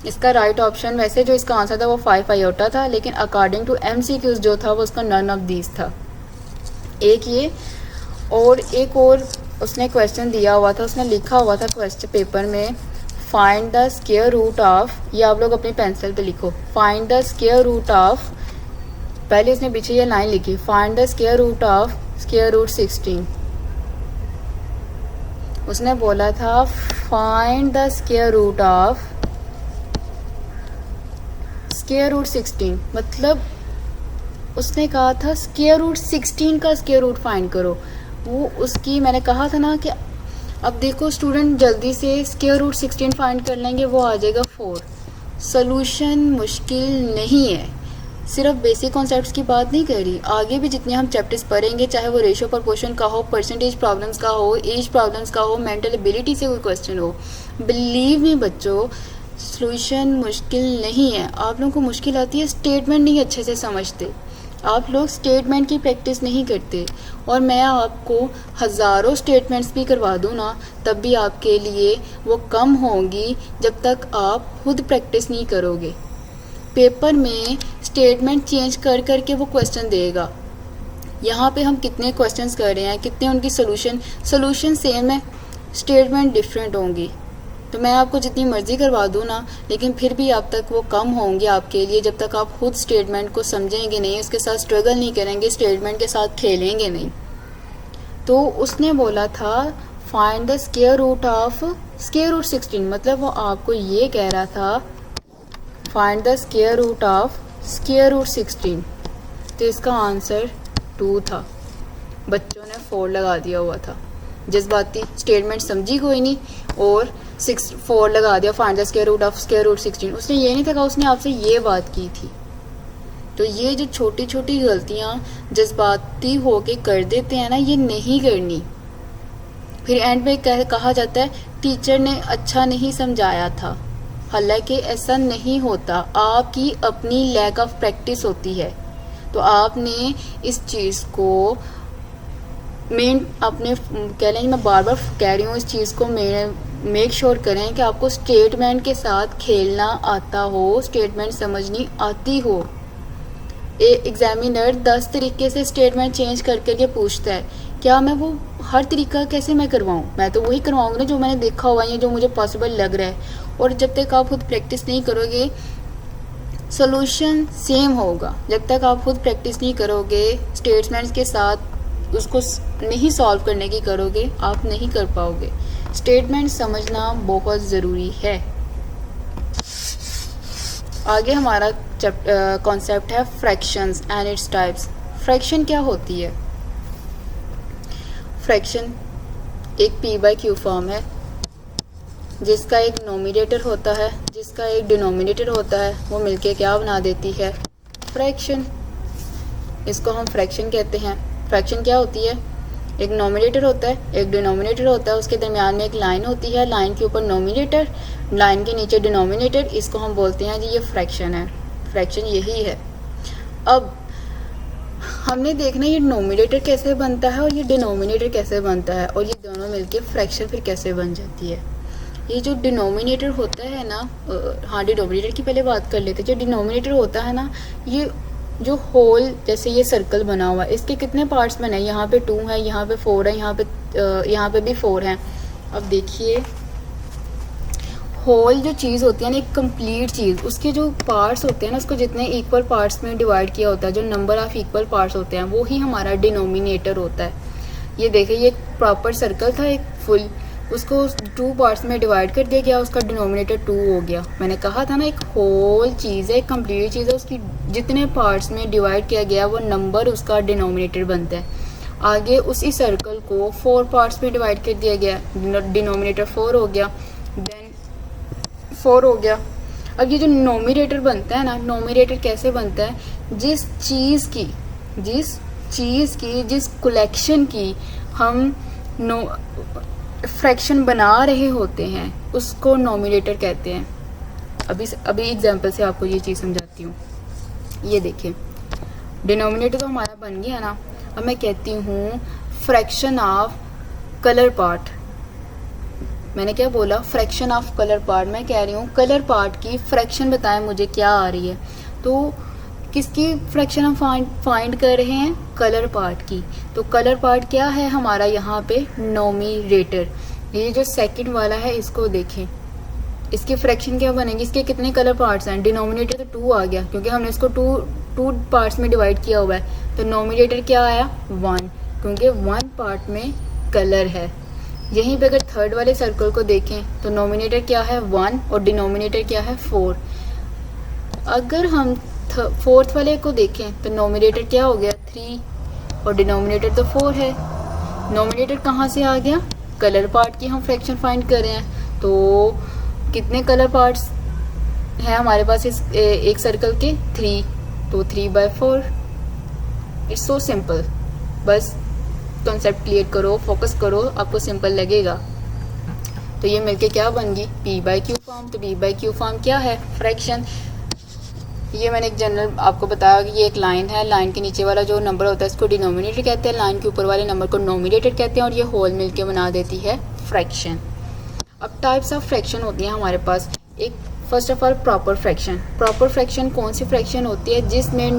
इसका राइट ऑप्शन वैसे जो इसका आंसर था वो 5 आयोटा था, लेकिन अकॉर्डिंग टू MCQs जो था वो उसका नॉन ऑफ दीज था। एक ये, और एक और उसने क्वेश्चन दिया हुआ था, उसने लिखा हुआ था क्वेश्चन पेपर में, find the square root of, ये आप लोग अपनी पेंसिल पे लिखो, find the square root of, पहले इसने पीछे ये लाइन लिखी, find the square root of square root 16। उसने बोला था find the square root of square root 16, मतलब उसने कहा था स्क्वायर रूट 16 का स्क्वायर रूट फाइंड करो। वो उसकी मैंने कहा था ना कि अब देखो स्टूडेंट जल्दी से स्क्वायर रूट 16 फाइंड कर लेंगे, वो आ जाएगा 4। सोल्यूशन मुश्किल नहीं है, सिर्फ बेसिक कॉन्सेप्ट्स की बात नहीं कर रही, आगे भी जितने हम चैप्टर्स पढ़ेंगे, चाहे वो रेशियो प्रपोर्शन का हो, परसेंटेज प्रॉब्लम्स का हो, एज प्रॉब्लम्स का हो, मेंटल एबिलिटी से कोई क्वेश्चन हो, बिलीव मी बच्चों सॉल्यूशन मुश्किल नहीं है। आप लोगों को मुश्किल आती है स्टेटमेंट नहीं अच्छे से समझते, आप लोग स्टेटमेंट की प्रैक्टिस नहीं करते, और मैं आपको हज़ारों स्टेटमेंट्स भी करवा दूँ ना, तब भी आपके लिए वो कम होंगी जब तक आप खुद प्रैक्टिस नहीं करोगे। पेपर में स्टेटमेंट चेंज कर करके वो क्वेश्चन देगा। यहाँ पे हम कितने क्वेश्चंस कर रहे हैं, कितने उनकी सोल्यूशन सेम है, स्टेटमेंट डिफरेंट होंगी। तो मैं आपको जितनी मर्जी करवा दूँ ना, लेकिन फिर भी आप तक वो कम होंगे आपके लिए जब तक आप खुद स्टेटमेंट को समझेंगे नहीं, उसके साथ स्ट्रगल नहीं करेंगे, स्टेटमेंट के साथ खेलेंगे नहीं। तो उसने बोला था find the square root of square root 16, मतलब वो आपको ये कह रहा था find the square root of square root 16। तो इसका आंसर 2 था। बच्चों ने 4 लगा दिया हुआ था, जज्बाती, स्टेटमेंट समझी कोई नहीं और 4 लगा दिया find the square root of square root 16। उसने ये नहीं था कहा, उसने आपसे ये बात की थी। तो ये जो छोटी छोटी गलतियाँ जज्बाती होके कर देते हैं ना, ये नहीं करनी। फिर एंड में कहा जाता है टीचर ने अच्छा नहीं समझाया था, हालांकि ऐसा नहीं होता, आपकी अपनी लैक ऑफ प्रैक्टिस होती है। तो आपने इस चीज़ को मेन अपने कह लें, मैं बार बार कह रही हूँ इस चीज़ को मेक श्योर करें कि आपको स्टेटमेंट के साथ खेलना आता हो, स्टेटमेंट समझनी आती हो। एग्जामिनर 10 तरीके से स्टेटमेंट चेंज कर करके पूछता है, क्या मैं वो हर तरीका कैसे मैं करवाऊँ? मैं तो वही करवाऊँगी ना जो मैंने देखा हुआ है, जो मुझे पॉसिबल लग रहा है। और जब तक आप खुद प्रैक्टिस नहीं करोगे सोल्यूशन सेम होगा। जब तक आप खुद प्रैक्टिस नहीं करोगे, स्टेटमेंट्स के साथ उसको नहीं सॉल्व करने की करोगे, आप नहीं कर पाओगे। स्टेटमेंट समझना बहुत ज़रूरी है। आगे हमारा कॉन्सेप्ट है fractions and its types. Fraction क्या होती है? फ्रैक्शन एक p/q फॉर्म है जिसका एक नोमिनेटर होता है, जिसका एक डिनोमिनेटर होता है, वो मिलके क्या बना देती है? फ्रैक्शन। इसको हम फ्रैक्शन कहते हैं। फ्रैक्शन क्या होती है? एक नोमिनेटर होता है, एक डिनोमिनेटर होता है, उसके दरमियान में एक लाइन होती है, लाइन के ऊपर नोमिनेटर, लाइन के नीचे डिनोमिनेटर, इसको हम बोलते हैं जी ये फ्रैक्शन है। फ्रैक्शन यही है। अब हमने देखना ये नोमिनेटर कैसे बनता है और ये डिनोमिनेटर कैसे बनता है, और ये दोनों मिलके फ्रैक्शन फिर कैसे बन जाती है। ये जो डिनोमिनेटर होता है ना, हाँ डिनोमिनेटर की पहले बात कर लेते हैं। जो डिनोमिनेटर होता है ना, ये जो होल जैसे ये सर्कल बना हुआ है, इसके कितने पार्ट्स बने हैं? यहाँ पे 2 है, यहाँ पे 4 है, यहाँ पे भी 4 हैं। अब देखिए होल जो चीज़ होती है ना, एक कंप्लीट चीज़, उसके जो पार्ट्स होते हैं ना, उसको जितने इक्वल पार्ट्स में डिवाइड किया होता है, जो नंबर ऑफ इक्वल पार्ट्स होते हैं, वो ही हमारा डिनोमिनेटर होता है। ये देखिए ये एक प्रॉपर सर्कल था, एक फुल, उसको 2 पार्ट्स में डिवाइड कर दिया गया, उसका डिनोमिनेटर 2 हो गया। मैंने कहा था ना एक होल चीज़ है, एक कंप्लीट चीज़ है, उसकी जितने पार्ट्स में डिवाइड किया गया वो नंबर उसका डिनोमिनेटर बनता है। आगे उसी सर्कल को 4 पार्ट्स में डिवाइड कर दिया गया, डिनोमिनेटर 4 हो गया, देन 4 हो गया। अब ये जो नोमिनेटर बनता है ना, नोमिनेटर कैसे बनता है? जिस कलेक्शन की हम फ्रैक्शन बना रहे होते हैं उसको नोमिनेटर कहते हैं। अभी एग्जांपल से आपको ये चीज़ समझाती हूँ। ये देखिए डिनोमिनेटर तो हमारा बन गया ना। अब मैं कहती हूँ फ्रैक्शन ऑफ कलर पार्ट। मैंने क्या बोला? Fraction of colour part. मैं कह रही हूँ कलर पार्ट की फ्रैक्शन बताएं मुझे क्या आ रही है। तो किसकी फ्रैक्शन हम फाइंड कर रहे हैं? कलर पार्ट की। तो कलर पार्ट क्या है हमारा यहाँ पे? नोमिनेटर। ये जो सेकंड वाला है इसको देखें, इसकी फ्रैक्शन क्या बनेगी? इसके कितने कलर पार्ट्स हैं? डिनोमिनेटर तो 2 आ गया क्योंकि हमने इसको 2 पार्ट्स में डिवाइड किया हुआ है। तो नोमिनेटर क्या आया? 1, क्योंकि 1 पार्ट में कलर है। यहीं पे अगर थर्ड वाले सर्कल को देखें तो नोमिनेटर क्या है? 1 और डिनोमिनेटर क्या है? 4। अगर हम फोर्थ वाले को देखें तो नोमिनेटर क्या हो गया? 3 और डिनोमिनेटर तो 4 है। नोमिनेटर कहाँ से आ गया? कलर पार्ट की हम फ्रैक्शन फाइंड कर रहे हैं। तो कितने कलर पार्ट्स हैं हमारे पास इस एक सर्कल के? 3। तो 3/4। It's so simple. बस कॉन्सेप्ट क्लियर करो, फोकस करो, आपको सिंपल लगेगा। तो ये मिलके क्या बन गई? p/q form. तो p/q फॉर्म क्या है? फ्रैक्शन। ये मैंने एक जनरल आपको बताया कि ये एक लाइन है, लाइन के नीचे वाला जो नंबर होता है इसको डिनोमिनेटर कहते हैं, लाइन के ऊपर वाले नंबर को नोमिनेटर कहते हैं, और ये होल मिलके बना देती है फ्रैक्शन। अब टाइप्स ऑफ फ्रैक्शन होती हैं हमारे पास। एक first of all proper fraction. Proper fraction कौन सी फ्रैक्शन होती है? जिसमें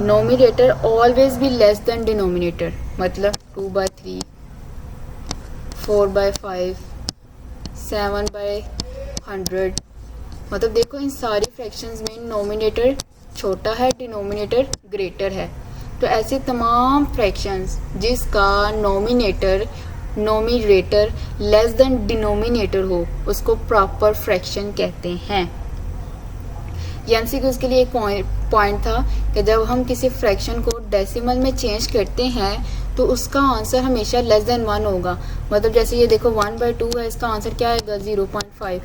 नोमिनेटर ऑलवेज भी लेस देन डिनोमिनेटर, मतलब 2/3, 4/5, 7/100। मतलब देखो इन सारी फ्रैक्शंस में नोमिनेटर छोटा है, डिनोमिनेटर ग्रेटर है। तो ऐसे तमाम फ्रैक्शंस जिसका नोमिनेटर लेस देन डिनोमिनेटर हो उसको प्रॉपर फ्रैक्शन कहते हैं। एमसीक्यूज़ के लिए एक पॉइंट था कि जब हम किसी फ्रैक्शन को डेसिमल में चेंज करते हैं तो उसका आंसर हमेशा लेस देन 1 होगा। मतलब जैसे ये देखो 1/2 है, इसका आंसर क्या आएगा? 0.5।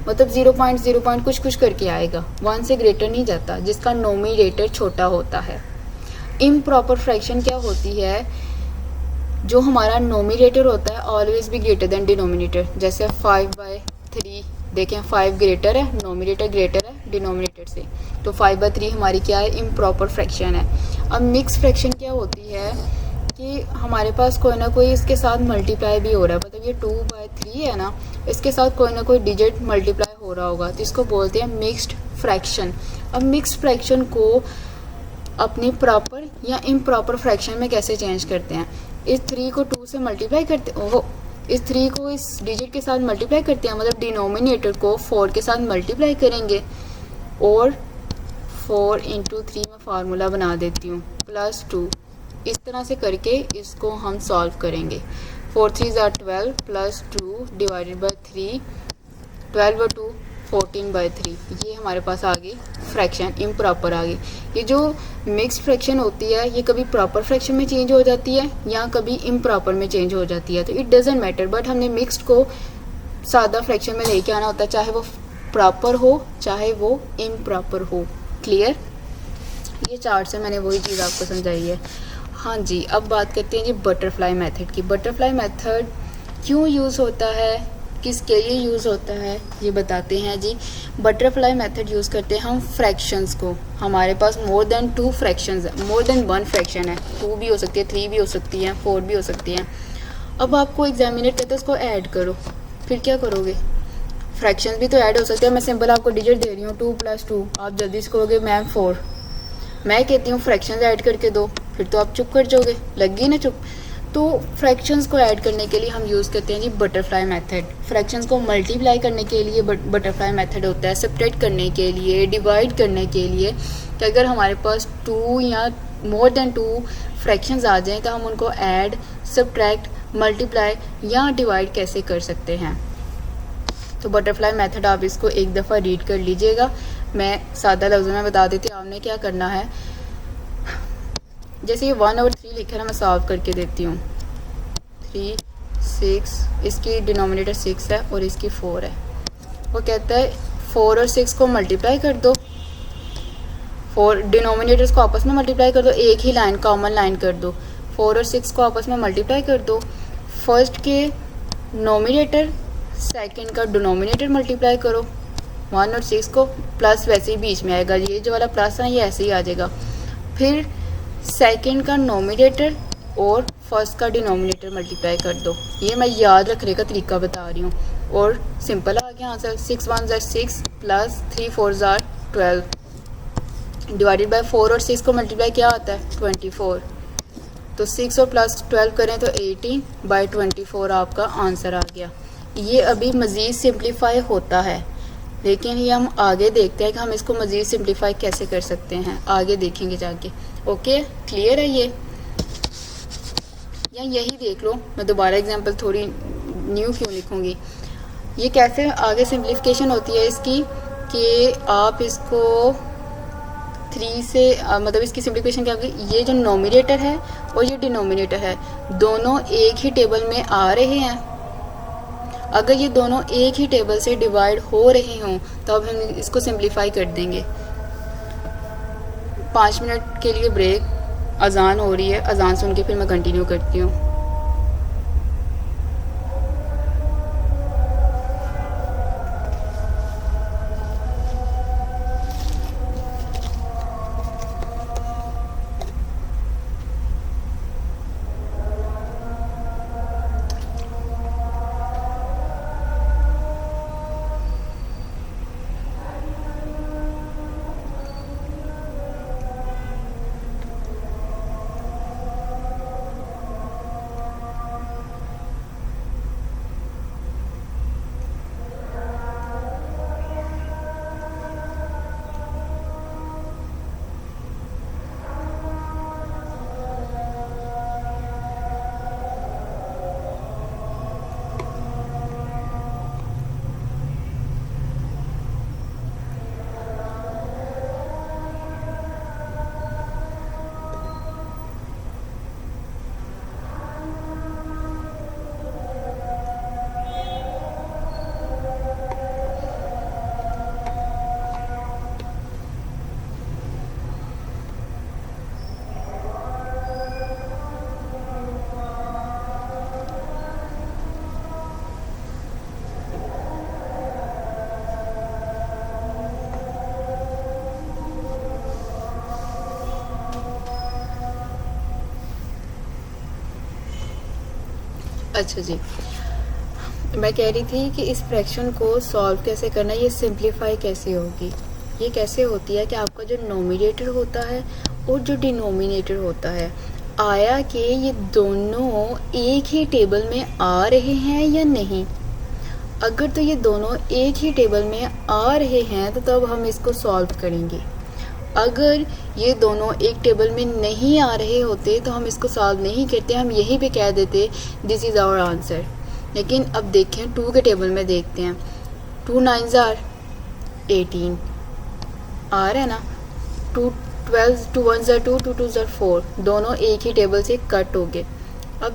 मतलब 0.0 कुछ करके आएगा, 1 से ग्रेटर नहीं जाता, जिसका नोमिनेटर छोटा होता है। इम्प्रॉपर फ्रैक्शन क्या होती है? जो हमारा नोमिनेटर होता है ऑलवेज भी ग्रेटर देन डिनोमिनेटर। जैसे 5/3 देखें, 5 ग्रेटर है, नोमिनेटर ग्रेटर है डिनोमिनेटर से, तो 5/3 हमारी क्या है? इम्प्रॉपर फ्रैक्शन है। अब मिक्स फ्रैक्शन क्या होती है कि हमारे पास कोई ना कोई इसके साथ मल्टीप्लाई भी हो रहा है। मतलब ये 2/3 है ना, इसके साथ कोई ना कोई डिजिट मल्टीप्लाई हो रहा होगा, तो इसको बोलते हैं मिक्स्ड फ्रैक्शन। अब मिक्स्ड फ्रैक्शन को अपनी प्रॉपर या इम्प्रॉपर फ्रैक्शन में कैसे चेंज करते हैं? इस 3 को 2 से मल्टीप्लाई करते, इस 3 को इस डिजिट के साथ मल्टीप्लाई करते हैं, मतलब डिनोमिनेटर को 4 के साथ मल्टीप्लाई करेंगे और 4 × 3 में फार्मूला बना देती हूँ +2। इस तरह से करके इसको हम सॉल्व करेंगे। 4 3 12 +2 डिवाइडेड बाई 3, 12/2 14/3। ये हमारे पास आ गई फ्रैक्शन इम्प्रॉपर आ गई। ये जो मिक्स्ड फ्रैक्शन होती है ये कभी प्रॉपर फ्रैक्शन में चेंज हो जाती है या कभी इम्प्रॉपर में चेंज हो जाती है, तो इट डजेंट मैटर। बट हमने मिक्स्ड को सादा फ्रैक्शन में लेके आना होता है, चाहे वो प्रॉपर हो चाहे वो इम्प्रॉपर हो। क्लियर? ये चार्ट से मैंने वही चीज़ आपको समझाई है। हाँ जी, अब बात करते हैं जी बटरफ्लाई मेथड की। बटरफ्लाई मेथड क्यों यूज़ होता है, किसके लिए यूज़ होता है, ये बताते हैं जी। बटरफ्लाई मेथड यूज़ करते हैं हम फ्रैक्शंस को। हमारे पास मोर देन 2 फ्रैक्शंस है, मोर देन 1 फ्रैक्शन है, 2 भी हो सकती है, 3 भी हो सकती है, 4 भी हो सकती है। अब आपको एग्जामिनेट कहते हैं उसको ऐड करो, फिर क्या करोगे? फ्रैक्शंस भी तो ऐड हो सकते हैं। मैं सिंपल आपको डिजिट दे रही हूँ 2 + 2, आप जल्दी से कहोगे मैम 4। मैं कहती हूँ फ्रैक्शंस ऐड करके दो, फिर तो आप चुप कर जाओगे, लगी ना चुप। तो फ्रैक्शंस को ऐड करने के लिए हम यूज़ करते हैं जी बटरफ्लाई मेथड। फ्रैक्शंस को मल्टीप्लाई करने के लिए बटरफ्लाई मेथड होता है, सेपरेट करने के लिए, डिवाइड करने के लिए। कि अगर हमारे पास 2 या मोर देन 2 फ्रैक्शंस आ जाएं तो हम उनको ऐड, सब्ट्रैक्ट, मल्टीप्लाई या डिवाइड कैसे कर सकते हैं। तो बटरफ्लाई मेथड आप इसको एक दफ़ा रीड कर लीजिएगा। मैं सादा लफ्ज़ों में बता देती हूँ आपने क्या करना है। जैसे ये 1 और 3 लिखा है ना, मैं सॉल्व करके देती हूँ। 3 6, इसकी डिनोमिनेटर 6 है और इसकी 4 है। वो कहता है 4 और 6 को मल्टीप्लाई कर दो, 4 डिनोमिनेटर्स को आपस में मल्टीप्लाई कर दो, एक ही लाइन कॉमन लाइन कर दो। 4 और 6 को आपस में मल्टीप्लाई कर दो, फर्स्ट के नोमिनेटर सेकंड का डिनोमिनेटर मल्टीप्लाई करो। 1 और 6 को प्लस वैसे ही बीच में आएगा, ये जो वाला प्लस है ये ऐसे ही आ जाएगा। फिर सेकंड का नोमिनेटर और फर्स्ट का डिनोमिनेटर मल्टीप्लाई कर दो। ये मैं याद रखने का तरीका बता रही हूँ और सिंपल आ गया आंसर। 6 1 = 6 प्लस 3 4 = 12 डिवाइडेड बाय 4 और 6 को मल्टीप्लाई क्या आता है? 24। तो 6 और प्लस 12 करें तो 18/24 आपका आंसर आ गया। ये अभी मज़ीद सिंप्लीफाई होता है, लेकिन ये हम आगे देखते हैं कि हम इसको मज़ीद सिंप्लीफाई कैसे कर सकते हैं, आगे देखेंगे जाके। ओके, क्लियर है ये? या यही देख लो, मैं दोबारा एग्जांपल थोड़ी न्यू क्यों लिखूँगी। ये कैसे आगे सिंप्लीफिकेशन होती है इसकी कि आप इसको 3 से मतलब इसकी सिंप्लीफिकेशन क्या होगी? ये जो नोमिनेटर है और ये डिनोमिनेटर है दोनों एक ही टेबल में आ रहे हैं। अगर ये दोनों एक ही टेबल से डिवाइड हो रहे हों तो अब हम इसको सिंप्लीफाई कर देंगे। 5 मिनट के लिए ब्रेक, अजान हो रही है, अजान सुन के फिर मैं कंटिन्यू करती हूँ। अच्छा जी, मैं कह रही थी कि इस फ्रैक्शन को सॉल्व कैसे करना, ये सिंप्लीफाई कैसे होगी। ये कैसे होती है कि आपका जो नोमिनेटर होता है और जो डिनोमिनेटर होता है, आया कि ये दोनों एक ही टेबल में आ रहे हैं या नहीं। अगर तो ये दोनों एक ही टेबल में आ रहे हैं तो तब हम इसको सॉल्व करेंगे। अगर ये दोनों एक टेबल में नहीं आ रहे होते तो हम इसको सॉल्व नहीं करते, हम यही पे कह देते दिस इज़ आवर आंसर। लेकिन अब देखें 2 के टेबल में देखते हैं, 2 9s आर 18 आ रहा है ना, 2 12 2 1s आर 2 2 2s आर 4, दोनों एक ही टेबल से कट हो गए। अब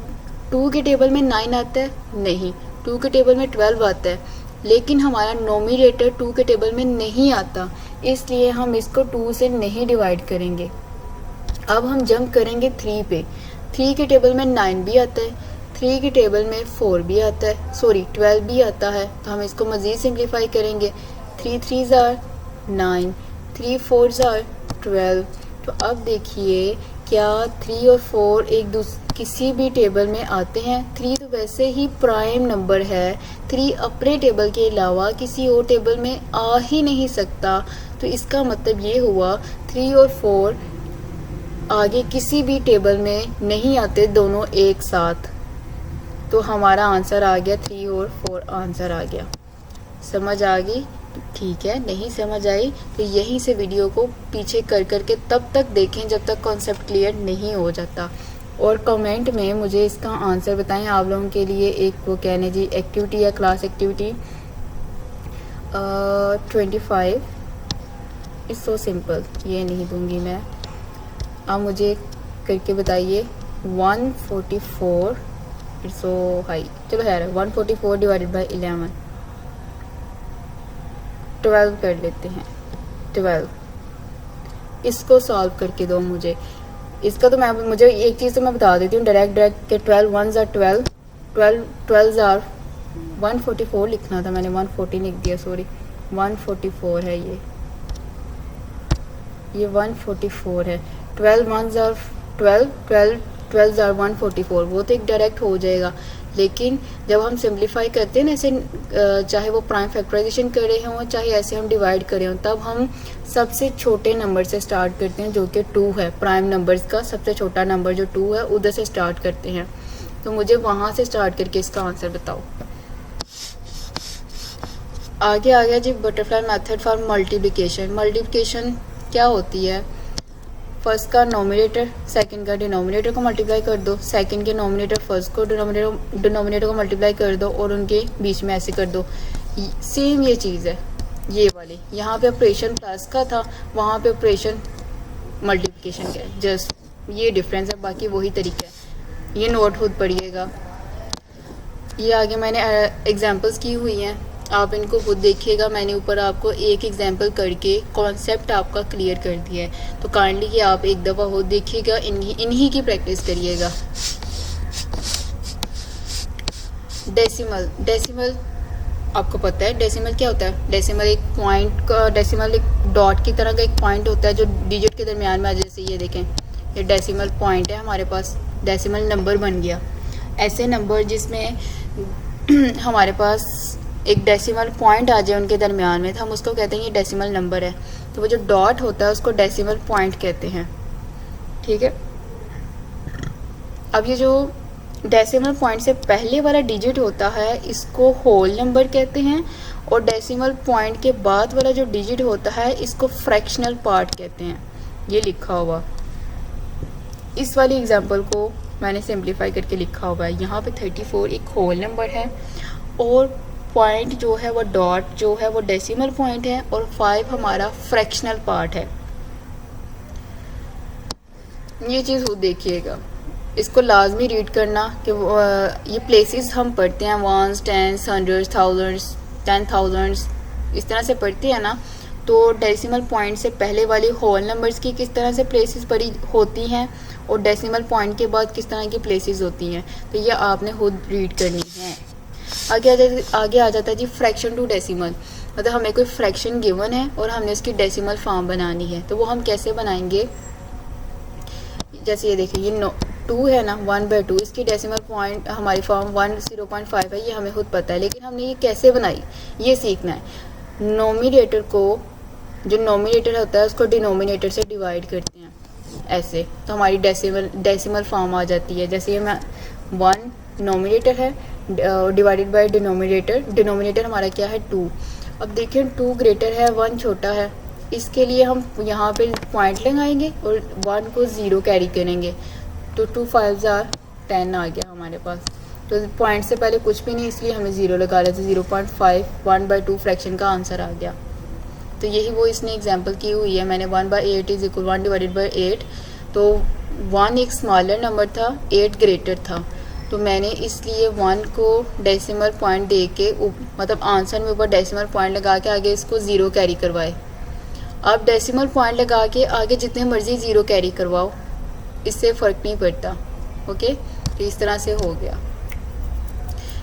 2 के टेबल में 9 आता है नहीं, 2 के टेबल में 12 आता है, लेकिन हमारा नोमिनेटर 2 के टेबल में नहीं आता, इसलिए हम इसको 2 से नहीं डिवाइड करेंगे। अब हम जंप करेंगे 3 पे। 3 के टेबल में 9 भी आता है, 3 के टेबल में 4 भी आता है, सॉरी 12 भी आता है, तो हम इसको मज़ीद सिंप्लीफाई करेंगे। 3 3s आर 9, 3 4s आर 12। तो अब देखिए क्या 3 और 4 किसी भी टेबल में आते हैं। 3 तो वैसे ही प्राइम नंबर है, 3 अपने टेबल के अलावा किसी और टेबल में आ ही नहीं सकता। तो इसका मतलब ये हुआ 3 और 4 आगे किसी भी टेबल में नहीं आते दोनों एक साथ। तो हमारा आंसर आ गया 3 और 4 आंसर आ गया। समझ आ गई? ठीक है, नहीं समझ आई तो यहीं से वीडियो को पीछे कर करके तब तक देखें जब तक कॉन्सेप्ट क्लियर नहीं हो जाता। और कमेंट में मुझे इसका आंसर बताएं। आप लोगों के लिए एक वो कहने जी एक्टिविटी या class activity 25 is so simple, ये नहीं दूंगी मैं। आप मुझे करके बताइए 144 इट्स सो हाई, चलो खैर 144 डिवाइडेड बाई 11, 12 कर लेते हैं। 12 इसको सॉल्व करके दो मुझे। इसका तो मैं मुझे एक चीज़ तो मैं बता देती हूँ डायरेक्ट के 12 1s आर 12, 12s आर 144 लिखना था मैंने, 140 लिख दिया, सॉरी 144 है ये 144 है। 12 1s आर 12, 12s आर 144, वो तो एक डायरेक्ट हो जाएगा। लेकिन जब हम सिंप्लीफाई करते हैं ना ऐसे, चाहे वो प्राइम फैक्टराइजेशन कर रहे हों चाहे ऐसे हम डिवाइड करें हों, तब हम सबसे छोटे नंबर से स्टार्ट करते हैं जो कि 2 है। प्राइम नंबर्स का सबसे छोटा नंबर जो 2 है उधर से स्टार्ट करते हैं। तो मुझे वहाँ से स्टार्ट करके इसका आंसर बताओ। आगे आ गया जी butterfly method for multiplication. Multiplication क्या होती है? फर्स्ट का नोमिनेटर सेकंड का डिनोमिनेटर को मल्टीप्लाई कर दो, सेकंड के नोमिनेटर फर्स्ट को डिनोमिनेटर को मल्टीप्लाई कर दो और उनके बीच में ऐसे कर दो। सेम ये चीज़ है ये वाली, यहाँ पे ऑपरेशन प्लस का था, वहाँ पे ऑपरेशन मल्टीप्लिकेशन का है, जस्ट ये डिफरेंस है, बाकी वही तरीका है। ये नोट खुद पढ़िएगा। ये आगे मैंने एग्जांपल्स की हुई हैं, आप इनको खुद देखिएगा। मैंने ऊपर आपको एक एग्जांपल करके कॉन्सेप्ट आपका क्लियर कर दिया है, तो काइंडली कि आप एक दफ़ा खुद देखिएगा, इन्हीं की प्रैक्टिस करिएगा। डेसिमल आपको पता है डेसिमल क्या होता है? डेसिमल एक पॉइंट का, डेसिमल एक डॉट की तरह का एक पॉइंट होता है जो डिजिट के दरमियान में आ जाए। जैसे ये देखें, ये डेसिमल पॉइंट है हमारे पास, डेसिमल नंबर बन गया। ऐसे नंबर जिसमें हमारे पास एक डेसिमल पॉइंट आ जाए उनके दरमियान में, तो हम उसको कहते हैं ये डेसिमल नंबर है। तो वो जो डॉट होता है उसको डेसिमल पॉइंट कहते हैं, ठीक है। अब ये जो डेसिमल पॉइंट से पहले वाला डिजिट होता है इसको होल नंबर कहते हैं, और डेसिमल पॉइंट के बाद वाला जो डिजिट होता है इसको फ्रैक्शनल पार्ट कहते हैं। ये लिखा हुआ, इस वाली एग्जांपल को मैंने सिंप्लीफाई करके लिखा हुआ है। यहाँ पे 34 एक होल नंबर है, और पॉइंट जो है वो डॉट जो है वो डेसिमल पॉइंट है, और 5 हमारा फ्रैक्शनल पार्ट है। ये चीज़ खुद देखिएगा, इसको लाजमी रीड करना कि ये प्लेसेस हम पढ़ते हैं 1s 10s 100s 1000s 10,000s इस तरह से पढ़ते हैं ना। तो डेसिमल पॉइंट से पहले वाली होल नंबर्स की किस तरह से प्लेसेस पढ़ी होती हैं और डेसिमल पॉइंट के बाद किस तरह की प्लेसेस होती हैं, तो ये आपने खुद रीड करनी है। आगे आ जाता है जी फ्रैक्शन टू डेसिमल। मतलब हमें कोई फ्रैक्शन गिवन है और हमने उसकी डेसिमल फॉर्म बनानी है, तो वो हम कैसे बनाएंगे? जैसे ये देखिए, ये 2 है ना, 1/2, इसकी डेसिमल पॉइंट हमारी फॉर्म 0.5 है, ये हमें खुद पता है, लेकिन हमने ये कैसे बनाई ये सीखना है। नोमिनेटर को, जो नोमिनेटर होता है उसको डिनोमिनेटर से डिवाइड करते हैं ऐसे, तो हमारी डेसिमल फॉर्म आ जाती है। जैसे ये मैं 1 नोमिनेटर है डिवाइडेड बाय डिनोमिनेटर हमारा क्या है 2। अब देखिए 2 ग्रेटर है 1 छोटा है, इसके लिए हम यहाँ पे पॉइंट लगाएंगे और 1 को 0 कैरी करेंगे, तो 2 5 10 आ गया हमारे पास। तो पॉइंट से पहले कुछ भी नहीं, इसलिए हमें 0 लगा लेते, 0.5 1/2 फ्रैक्शन का आंसर आ गया। तो यही वो इसने एग्जांपल की हुई है। मैंने 1/8 इज इक्वल 1 डिवाइडेड बाई 8, तो 1 एक स्मॉलर नंबर था, 8 ग्रेटर था, तो मैंने इसलिए 1 को डेसिमल पॉइंट दे के मतलब आंसर में ऊपर डेसिमल पॉइंट लगा के आगे इसको 0 कैरी करवाए। अब डेसिमल पॉइंट लगा के आगे जितने मर्जी 0 कैरी करवाओ, इससे फ़र्क नहीं पड़ता। ओके, तो इस तरह से हो गया।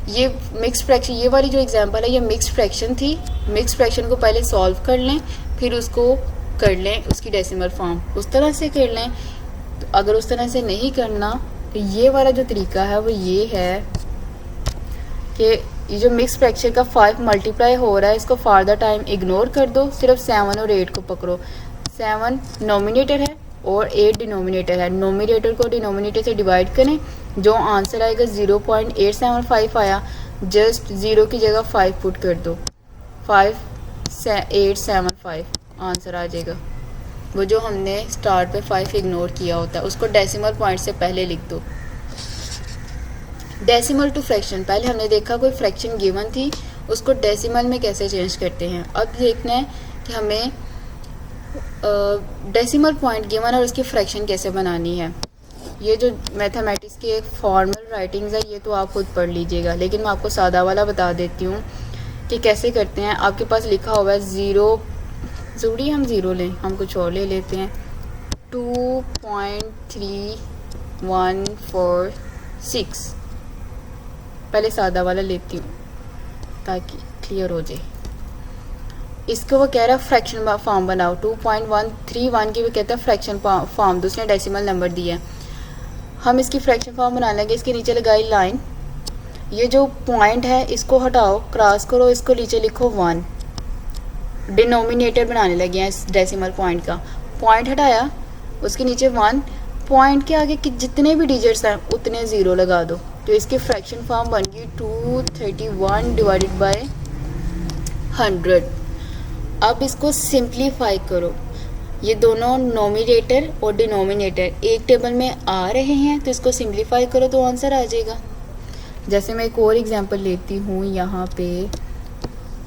ये मिक्स्ड फ्रैक्शन, ये वाली जो एग्जांपल है ये मिक्स्ड फ्रैक्शन थी। मिक्स्ड फ्रैक्शन को पहले सॉल्व कर लें, फिर उसको कर लें उसकी डेसिमल फॉर्म, उस तरह से कर लें। तो अगर उस तरह से नहीं करना तो ये वाला जो तरीका है वो ये है कि ये जो मिक्स फ्रैक्शन का 5 मल्टीप्लाई हो रहा है इसको फार्दर टाइम इग्नोर कर दो, सिर्फ 7 और 8 को पकड़ो। 7 नोमिनेटर है और 8 डिनोमिनेटर है, नोमिनेटर को डिनोमिनेटर से डिवाइड करें, जो आंसर आएगा 0.875 आया, जस्ट 0 की जगह 5 पुट कर दो, 5875 आंसर आ जाएगा। वो जो हमने स्टार्ट पे 5 इग्नोर किया होता है उसको डेसिमल पॉइंट से पहले लिख दो। डेसिमल टू फ्रैक्शन, पहले हमने देखा कोई फ्रैक्शन गिवन थी उसको डेसिमल में कैसे चेंज करते हैं। अब देखना है कि हमें डेसिमल पॉइंट गिवन और उसकी फ्रैक्शन कैसे बनानी है। ये जो मैथमेटिक्स की एक फॉर्मल राइटिंग्स है ये तो आप खुद पढ़ लीजिएगा, लेकिन मैं आपको सादा वाला बता देती हूँ कि कैसे करते हैं। आपके पास लिखा हुआ है 0, ज़रूरी हम 0 लें, हम कुछ और ले लेते हैं, 2.3146। पहले सादा वाला लेती हूँ ताकि क्लियर हो जाए। इसको वो कह रहा है फ्रैक्शन फॉर्म बनाओ, 2.131 की वो कहता है फ्रैक्शन फॉर्म, दूसरे डेसिमल नंबर दिया है। हम इसकी फ्रैक्शन फॉर्म बना लेंगे। इसके नीचे लगाई लाइन, ये जो पॉइंट है इसको हटाओ, क्रॉस करो, इसको नीचे लिखो 1, डिनोमिनेटर बनाने लगे हैं इस डेसिमल पॉइंट का। पॉइंट हटाया, उसके नीचे 1, पॉइंट के आगे जितने भी डिजिट्स हैं उतने 0 लगा दो, तो इसकी फ्रैक्शन फॉर्म बन गई 231 डिवाइडेड बाय 100। अब इसको सिंप्लीफाई करो, ये दोनों नोमिनेटर और डिनोमिनेटर एक टेबल में आ रहे हैं, तो इसको सिंप्लीफाई करो तो आंसर आ जाएगा। जैसे मैं एक और एग्जांपल लेती हूँ, यहाँ पे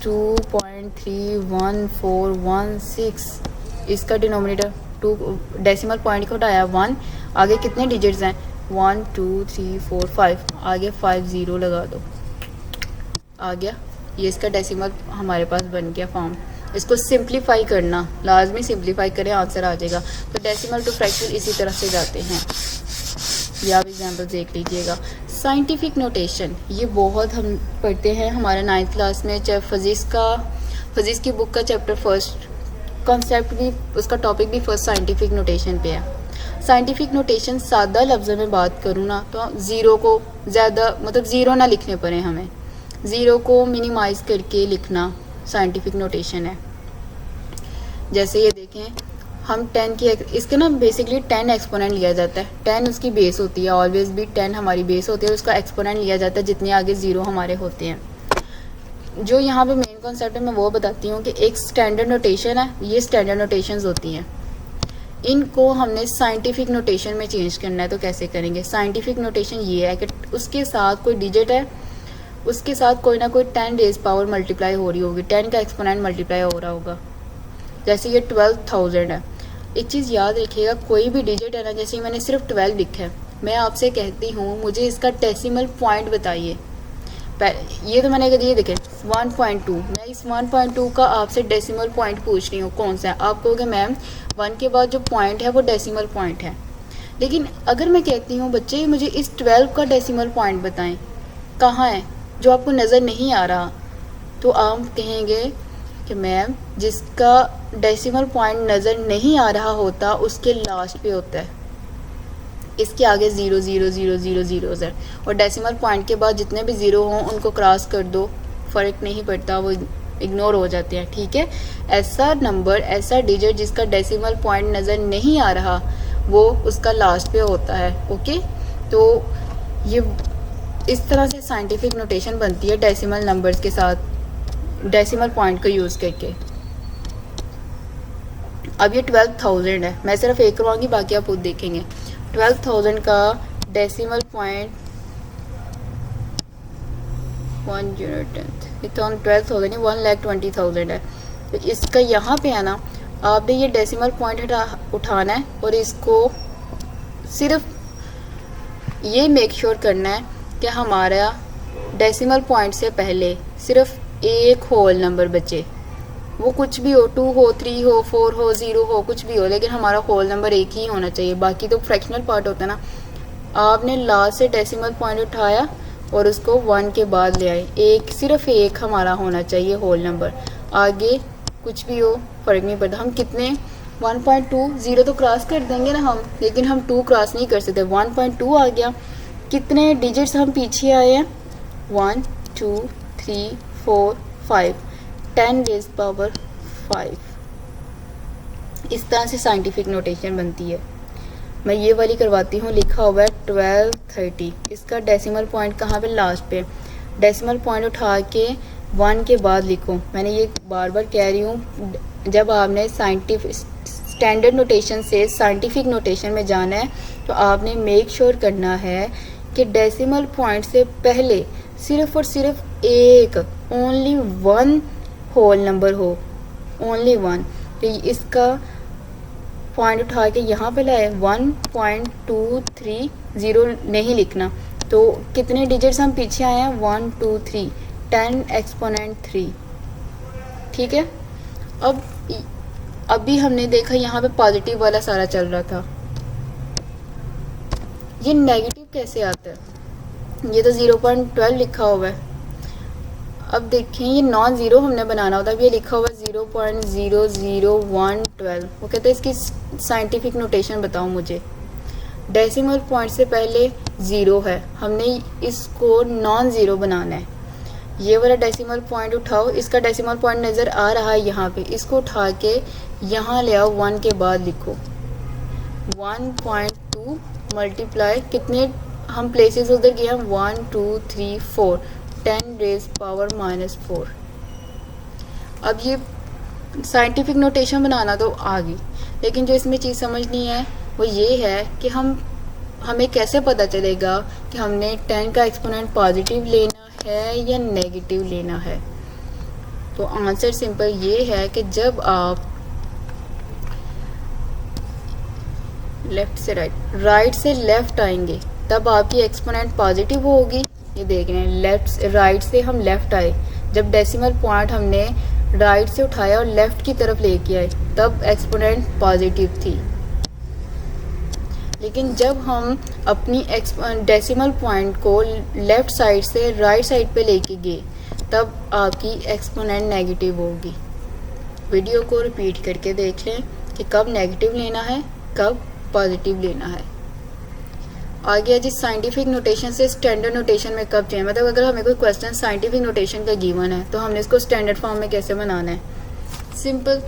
2.31416, इसका डिनोमिनेटर 2 डेसिमल पॉइंट को हटाया 1, आगे कितने डिजिट्स हैं 1 2 3 4 5, आगे 5 0 लगा दो, आ गया। ये इसका डेसिमल हमारे पास बन गया फॉर्म। इसको सिंप्लीफाई करना, लाजमी सिंप्लीफाई करें, आंसर आ जाएगा। तो डेसिमल टू फ्रैक्शन इसी तरह से जाते हैं। ये आप एग्जाम्पल देख लीजिएगा। साइंटिफिक नोटेशन, ये बहुत हम पढ़ते हैं हमारे 9th क्लास में, चाहे फिजिक्स की बुक का चैप्टर फर्स्ट कॉन्सेप्ट भी, उसका टॉपिक भी फर्स्ट साइंटिफिक नोटेशन पे है। साइंटिफिक नोटेशन सादा लफ्ज़ों में बात करूँ ना तो 0 को ज़्यादा मतलब 0 ना लिखने पड़े, हमें 0 को मिनिमाइज़ करके लिखना साइंटिफिक नोटेशन है। जैसे ये देखें, हम 10 की इसके ना बेसिकली 10 एक्सपोनेंट लिया जाता है, 10 उसकी बेस होती है, ऑलवेज भी 10 हमारी बेस होती है, उसका एक्सपोनेंट लिया जाता है जितने आगे 0 हमारे होते हैं। जो यहाँ पे मेन कॉन्सेप्ट है मैं वो बताती हूँ कि एक स्टैंडर्ड नोटेशन है, ये स्टैंडर्ड नोटेशंस होती हैं, इनको हमने साइंटिफिक नोटेशन में चेंज करना है। तो कैसे करेंगे? साइंटिफिक नोटेशन ये है कि उसके साथ कोई डिजिट है, उसके साथ कोई ना कोई 10 रेज पावर मल्टीप्लाई हो रही होगी, 10 का एक्सपोनेंट मल्टीप्लाई हो रहा होगा। जैसे ये 12,000 है, एक चीज़ याद रखिएगा, कोई भी डिजिट है ना, जैसे मैंने सिर्फ 12 लिखा है, मैं आपसे कहती हूँ मुझे इसका डेसिमल पॉइंट बताइए। ये तो मैंने कहा ये देखें 1.2, मैं इस 1.2 का आपसे डेसिमल पॉइंट पूछ रही हूँ कौन सा है। आप कहोगे मैम 1 के बाद जो पॉइंट है वो डेसिमल पॉइंट है, लेकिन अगर मैं कहती हूँ बच्चे मुझे इस 12 का डेसिमल पॉइंट बताएं, कहाँ है जो आपको नज़र नहीं आ रहा, तो आप कहेंगे कि मैम जिसका डेसिमल पॉइंट नज़र नहीं आ रहा होता उसके लास्ट पे होता है। इसके आगे 0 0 0 0 0 है, और डेसिमल पॉइंट के बाद जितने भी ज़ीरो हों उनको क्रॉस कर दो, फ़र्क नहीं पड़ता, वो इग्नोर हो जाते हैं। ठीक है, ऐसा नंबर, ऐसा डिजिट जिसका डेसिमल पॉइंट नज़र नहीं आ रहा वो उसका लास्ट पे होता है। ओके, तो ये इस तरह से साइंटिफिक नोटेशन बनती है डेसिमल नंबर्स के साथ, डेसिमल पॉइंट को यूज़ करके। अब ये 12,000 है, मैं सिर्फ एक करवाऊँगी, बाकी आप खुद देखेंगे। 12,000 का डेसिमल पॉइंट 1/10, ये तो 12,000 1,20,000 है। तो इसका यहाँ पे है ना, आपने ये डेसिमल पॉइंट उठाना है और इसको सिर्फ ये मेक श्योर करना है कि हमारा डेसिमल पॉइंट से पहले सिर्फ एक होल नंबर बचे, वो कुछ भी हो, 2 हो, 3 हो, 4 हो, 0 हो, कुछ भी हो, लेकिन हमारा होल नंबर एक ही होना चाहिए। बाकी तो फ्रैक्शनल पार्ट होता है ना, आपने लास्ट से डेसिमल पॉइंट उठाया और उसको 1 के बाद ले आए, एक, सिर्फ एक हमारा होना चाहिए होल नंबर, आगे कुछ भी हो फ़र्क नहीं पड़ता। हम कितने 1.2 0 तो क्रॉस कर देंगे ना हम, लेकिन हम 2 क्रॉस नहीं कर सकते। 1.2 आ गया, कितने डिजिट्स हम पीछे आए हैं, 1 2 3 4 5, 10 रेज़ पावर 5। इस तरह से साइंटिफिक नोटेशन बनती है। मैं ये वाली करवाती हूँ, लिखा हुआ है 1230, इसका डेसिमल पॉइंट कहाँ पे, लास्ट पे। डेसिमल पॉइंट उठा के 1 के बाद लिखो। मैंने ये बार बार कह रही हूँ, जब आपने साइंटिफिक स्टैंडर्ड नोटेशन से साइंटिफिक नोटेशन में जाना है तो आपने मेक श्योर करना है कि डेसिमल पॉइंट से पहले सिर्फ और सिर्फ एक, ओनली 1 होल नंबर हो, ओनली 1। तो इसका पॉइंट उठा के यहाँ पे लाए, 1.230 नहीं लिखना। तो कितने डिजिट्स हम पीछे आए हैं, 1 2 3, 10 एक्सपोनेंट 3। ठीक है, अब अभी हमने देखा यहाँ पे पॉजिटिव वाला सारा चल रहा था, ये नेगेटिव कैसे आता है, ये तो 0.12 लिखा हुआ है। अब देखें, ये नॉन ज़ीरो हमने बनाना होता है, अब ये लिखा हुआ है 0.00112। वो कहते हैं इसकी साइंटिफिक नोटेशन बताओ मुझे। डेसिमल पॉइंट से पहले 0 है, हमने इसको नॉन ज़ीरो बनाना है। ये वाला डेसिमल पॉइंट उठाओ, इसका डेसिमल पॉइंट नज़र आ रहा है यहाँ पे, इसको उठा के यहाँ ले आओ, 1 के बाद लिखो 1.2 मल्टीप्लाई, कितने हम प्लेसेस उधर गए हैं, 1 2 3 4, 10 रेज़ पावर -4। अब ये साइंटिफिक नोटेशन बनाना तो आ गई, लेकिन जो इसमें चीज़ समझनी है वो ये है कि हमें कैसे पता चलेगा कि हमने 10 का एक्सपोनेंट पॉजिटिव लेना है या नेगेटिव लेना है। तो आंसर सिंपल ये है कि जब आप लेफ्ट से राइट से लेफ्ट आएंगे तब आपकी एक्सपोनेंट पॉजिटिव होगी। ये देख रहे हैं, राइट से हम लेफ्ट आए, जब डेसिमल पॉइंट हमने राइट से उठाया और लेफ्ट की तरफ लेके आए तब एक्सपोनेंट पॉजिटिव थी। लेकिन जब हम अपनी डेसिमल पॉइंट को लेफ्ट साइड से राइट साइड पे लेके गए तब आपकी एक्सपोनेंट नेगेटिव होगी। वीडियो को रिपीट करके देख लें कि कब नेगेटिव लेना है, कब पॉजिटिव लेना है। आ गया जी साइंटिफिक नोटेशन से स्टैंडर्ड नोटेशन में कब चेंज, मतलब अगर हमें कोई क्वेश्चन साइंटिफिक नोटेशन का गिवन है तो हमने इसको स्टैंडर्ड फॉर्म में कैसे बनाना है। सिंपल,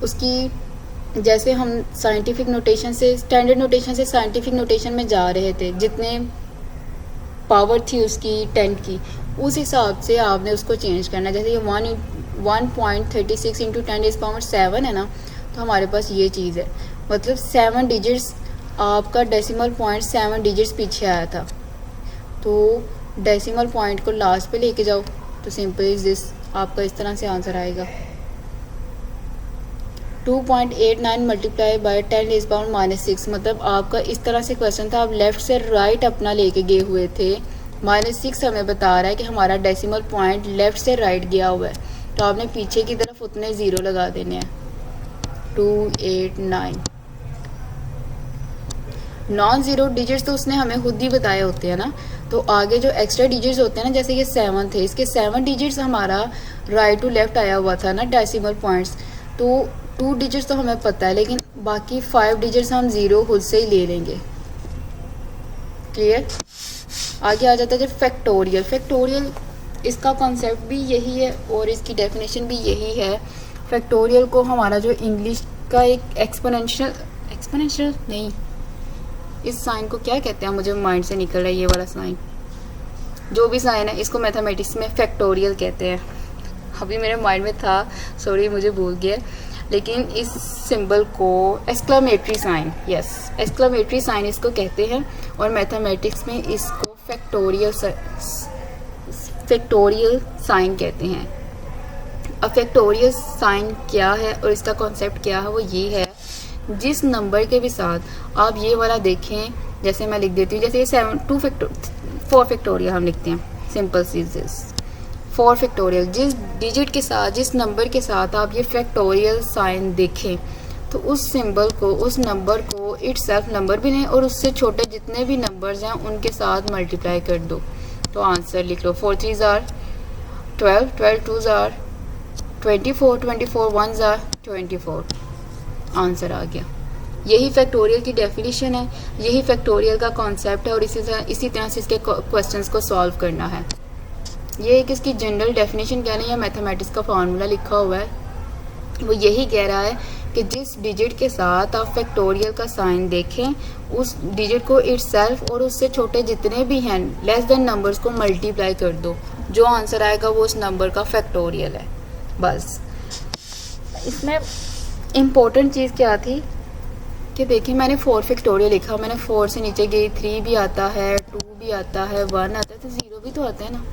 उसकी जैसे हम साइंटिफिक नोटेशन से स्टैंडर्ड नोटेशन से साइंटिफिक नोटेशन में जा रहे थे, जितने पावर थी उसकी 10 की, उस हिसाब से आपने उसको चेंज करना है। जैसे ये 1.36 इंटू 10⁻7 है ना, तो हमारे पास ये चीज़ है, मतलब 7 डिजिट्स, आपका डेसिमल पॉइंट 7 डिजिट्स पीछे आया था। तो डेसिमल पॉइंट को लास्ट पे लेके जाओ तो सिंपल इज दिस, आपका इस तरह से आंसर आएगा 2.89 मल्टीप्लाई बाय 10⁻⁻6। मतलब आपका इस तरह से क्वेश्चन था, आप लेफ़्ट से राइट अपना लेके गए हुए थे, -6 हमें बता रहा है कि हमारा डेसिमल पॉइंट लेफ़्ट से राइट गया हुआ है, तो आपने पीछे की तरफ उतने ज़ीरो लगा देने हैं। 289 नॉन ज़ीरो डिजिट्स तो उसने हमें खुद ही बताए होते हैं ना, तो आगे जो एक्स्ट्रा डिजिट्स होते हैं ना, जैसे ये 7 थे, इसके 7 डिजिट्स हमारा राइट टू लेफ़्ट आया हुआ था ना डेसिमल पॉइंट्स, तो 2 डिजिट्स तो हमें पता है, लेकिन बाकी 5 डिजिट्स हम ज़ीरो खुद से ही ले लेंगे। क्लियर? आगे आ जाता है जब फैक्टोरियल। फैक्टोरियल इसका कॉन्सेप्ट भी यही है और इसकी डेफिनेशन भी यही है। फैक्टोरियल को हमारा जो इंग्लिश का एक एक्सपोनेंशियल नहीं, इस साइन को क्या कहते हैं, मुझे माइंड से निकल रहा है ये वाला साइन, जो भी साइन है इसको मैथमेटिक्स में फैक्टोरियल कहते हैं। अभी मेरे माइंड में था, सॉरी मुझे भूल गया, लेकिन इस सिंबल को exclamatory sign, yes exclamatory sign इसको कहते हैं और मैथमेटिक्स में इसको फैक्टोरियल साइन कहते हैं। अब फैक्टोरियल साइन क्या है और इसका कॉन्सेप्ट क्या है, वो ये है जिस नंबर के भी साथ आप ये वाला देखें, जैसे मैं लिख देती हूँ, जैसे ये 4 फैक्टोरियल हम लिखते हैं, सिंपल सीजेस 4 फैक्टोरियल, जिस डिजिट के साथ, जिस नंबर के साथ आप ये फैक्टोरियल साइन देखें तो उस सिंबल को, उस नंबर को इटसेल्फ नंबर भी नहीं और उससे छोटे जितने भी नंबर्स हैं उनके साथ मल्टीप्लाई कर दो तो आंसर लिख लो। 4 3 आर 12, 12 2 आर 24, 24 1 आर 24, आंसर आ गया। यही फैक्टोरियल की डेफिनेशन है, यही फैक्टोरियल का कॉन्सेप्ट है और इसी तरह से इसके क्वेश्चंस को सॉल्व करना है। ये एक इसकी जनरल डेफिनेशन कह रही है, मैथमेटिक्स का फार्मूला लिखा हुआ है, वो यही कह रहा है कि जिस डिजिट के साथ आप फैक्टोरियल का साइन देखें उस डिजिट को इटसेल्फ और उससे छोटे जितने भी हैं लेस देन नंबर्स को मल्टीप्लाई कर दो, जो आंसर आएगा वो उस नंबर का फैक्टोरियल है। बस इसमें इम्पोर्टेंट चीज़ क्या थी कि देखिए मैंने 4 फैक्टोरियल लिखा, मैंने 4 से नीचे गई, 3 भी आता है, 2 भी आता है, 1 आता है, तो 0 भी तो आता है ना।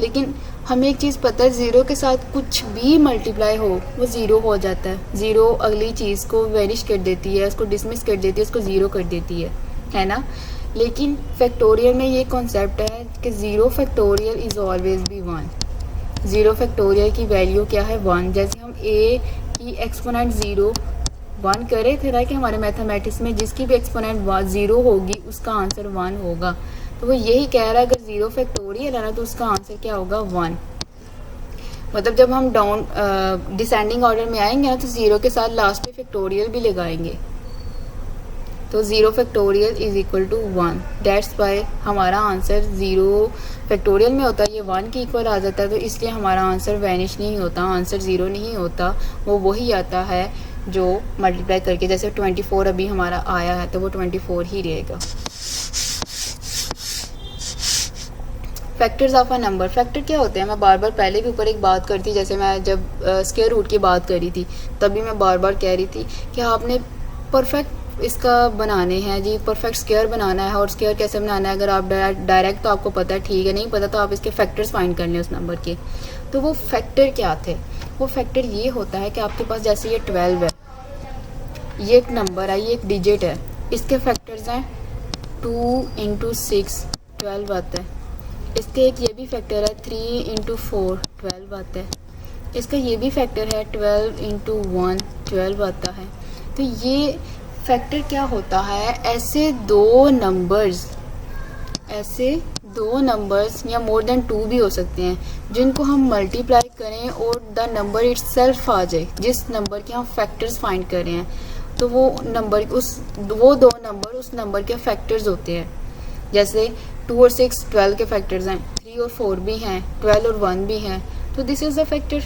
लेकिन हमें एक चीज़ पता है, ज़ीरो के साथ कुछ भी मल्टीप्लाई हो वो ज़ीरो हो जाता है। ज़ीरो अगली चीज़ को वेनिश कर देती है, उसको डिसमिस कर देती है, उसको ज़ीरो कर देती है ना। लेकिन फैक्टोरियल में ये कॉन्सेप्ट है कि zero factorial is always be 1। Zero factorial की वैल्यू क्या है 1। जैसे हम ए की एक्सपोनेंट 0 1 करे थे ना कि हमारे मैथमेटिक्स में जिसकी भी एक्सपोनेंट 0 होगी उसका आंसर 1 होगा, तो वो यही कह रहा है अगर 0 फैक्टोरियल है ना तो उसका आंसर क्या होगा 1। मतलब जब हम डाउन डिसेंडिंग ऑर्डर में आएंगे ना तो 0 के साथ लास्ट पे फैक्टोरियल भी लगाएंगे, तो 0 factorial is equal to 1। That's why हमारा आंसर 0 फैक्टोरियल में होता है, ये 1 के इक्वल आ जाता है, तो इसलिए हमारा आंसर वैनिश नहीं होता, आंसर 0 नहीं होता, वो वही आता है जो मल्टीप्लाई करके, जैसे 24 अभी हमारा आया है तो वो 24 ही रहेगा। Factors of a number. Factor क्या होते हैं, मैं बार बार पहले भी ऊपर एक बात करती, जैसे मैं जब स्क्वायर रूट की बात करी थी तभी मैं बार बार कह रही थी कि आपने परफेक्ट इसका बनाने हैं जी, परफेक्ट स्क्वायर बनाना है। और स्क्वायर कैसे बनाना है, अगर आप डायरेक्ट तो आपको पता है, ठीक है, नहीं पता तो आप इसके फैक्टर्स फाइंड कर लें उस नंबर के। तो वो फैक्टर क्या थे, वो फैक्टर ये होता है कि आपके पास जैसे ये 12 है, ये एक नंबर है, ये एक डिजिट है, इसके फैक्टर्स हैं 2 × 6 12 आता है। इसका एक ये भी फैक्टर है 3 × 4 12 आता है। इसका ये भी फैक्टर है 12 × 1 12 आता है। तो ये फैक्टर क्या होता है, ऐसे दो नंबर्स या मोर देन 2 भी हो सकते हैं जिनको हम मल्टीप्लाई करें और द नंबर इटसेल्फ आ जाए, जिस नंबर के हम फैक्टर्स फाइंड कर रहे हैं, तो वो दो नंबर उस नंबर के फैक्टर्स होते हैं। जैसे 2 और 6 12 के फैक्टर्स हैं, 3 और 4 भी हैं, 12 और 1 भी हैं, तो this is the factor.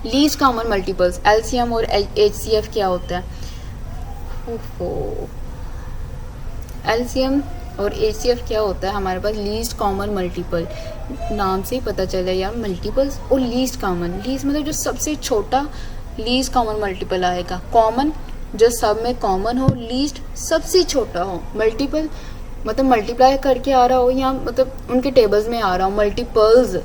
Least common multiples, LCM और एचसीएफ क्या होता है, एलसीएम और एचसीएफ क्या होता है, हमारे पास लीस्ट कॉमन मल्टीपल, नाम से ही पता चला यार, मल्टीपल्स और लीस्ट कॉमन। लीस्ट मतलब जो सबसे छोटा लीस्ट कॉमन मल्टीपल आएगा, कॉमन जो सब में कॉमन हो, लीस्ट सबसे छोटा हो, मल्टीपल मतलब मल्टीप्लाई करके आ रहा हो या मतलब उनके टेबल्स में आ रहा हो, मल्टीपल्स।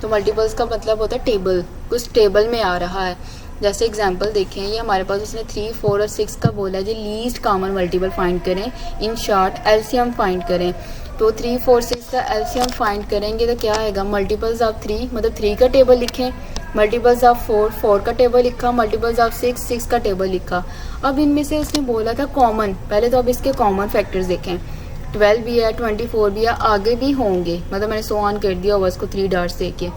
तो मल्टीपल्स का मतलब होता है टेबल, कुछ टेबल में आ रहा है। जैसे एग्जांपल देखें, ये हमारे पास उसने 3 4 और 6 का बोला है जी, लीस्ट कॉमन मल्टीपल फाइंड करें, इन शॉर्ट एलसीएम फाइंड करें। तो 3 4 6 का एलसीएम फाइंड करेंगे तो क्या आएगा, मल्टीपल्स ऑफ 3 मतलब 3 का टेबल लिखें, मल्टीपल्स ऑफ 4 4 का टेबल लिखा, मल्टीपल्स ऑफ 6 6 का टेबल लिखा। अब इनमें से उसने बोला था कॉमन, पहले तो अब इसके कॉमन फैक्टर्स देखें, 12 भी है, 24 भी है, आगे भी होंगे, मतलब मैंने सो ऑन कर दिया हुआ इसको 3 डॉट्स दे के।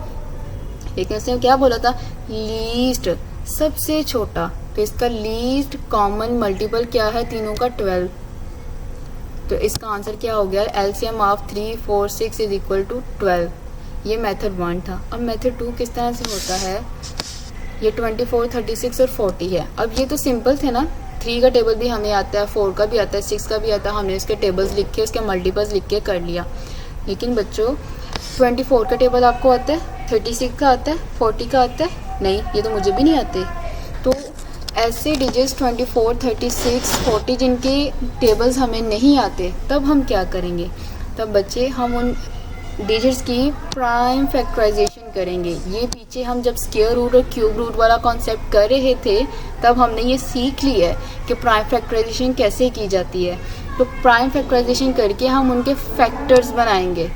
लेकिन उसने क्या बोला था, लीस्ट सबसे छोटा, तो इसका लीस्ट कॉमन मल्टीपल क्या है तीनों का 12। तो इसका आंसर क्या हो गया, LCM of 3, 4, 6 is equal to 12। ये मेथड 1 था। अब मेथड 2 किस तरह से होता है, ये 24, 36 और 40 है। अब ये तो सिंपल थे ना, 3 का टेबल भी हमें आता है, 4 का भी आता है, 6 का भी आता है, हमने उसके टेबल्स लिख के उसके मल्टीपल्स लिख के कर लिया। लेकिन बच्चों 24 का टेबल आपको आता है, 36 का आता है, 40 का आता है? नहीं, ये तो मुझे भी नहीं आते। तो ऐसे डिजिट्स 24, 36, 40 जिनके टेबल्स हमें नहीं आते, तब हम क्या करेंगे, तब बच्चे हम उन डिजिट्स की प्राइम फैक्टराइजेशन करेंगे। ये पीछे हम जब स्क्वायर रूट और क्यूब रूट वाला कॉन्सेप्ट कर रहे थे, तब हमने ये सीख लिया है कि प्राइम फैक्टराइजेशन कैसे की जाती है। तो प्राइम फैक्टराइजेशन करके हम उनके फैक्टर्स बनाएंगे।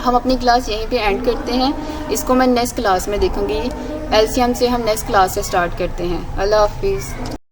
हम अपनी क्लास यहीं पे एंड करते हैं, इसको मैं नेक्स्ट क्लास में देखूंगी। एलसीएम से हम नेक्स्ट क्लास से स्टार्ट करते हैं। अल्लाह हाफिज़।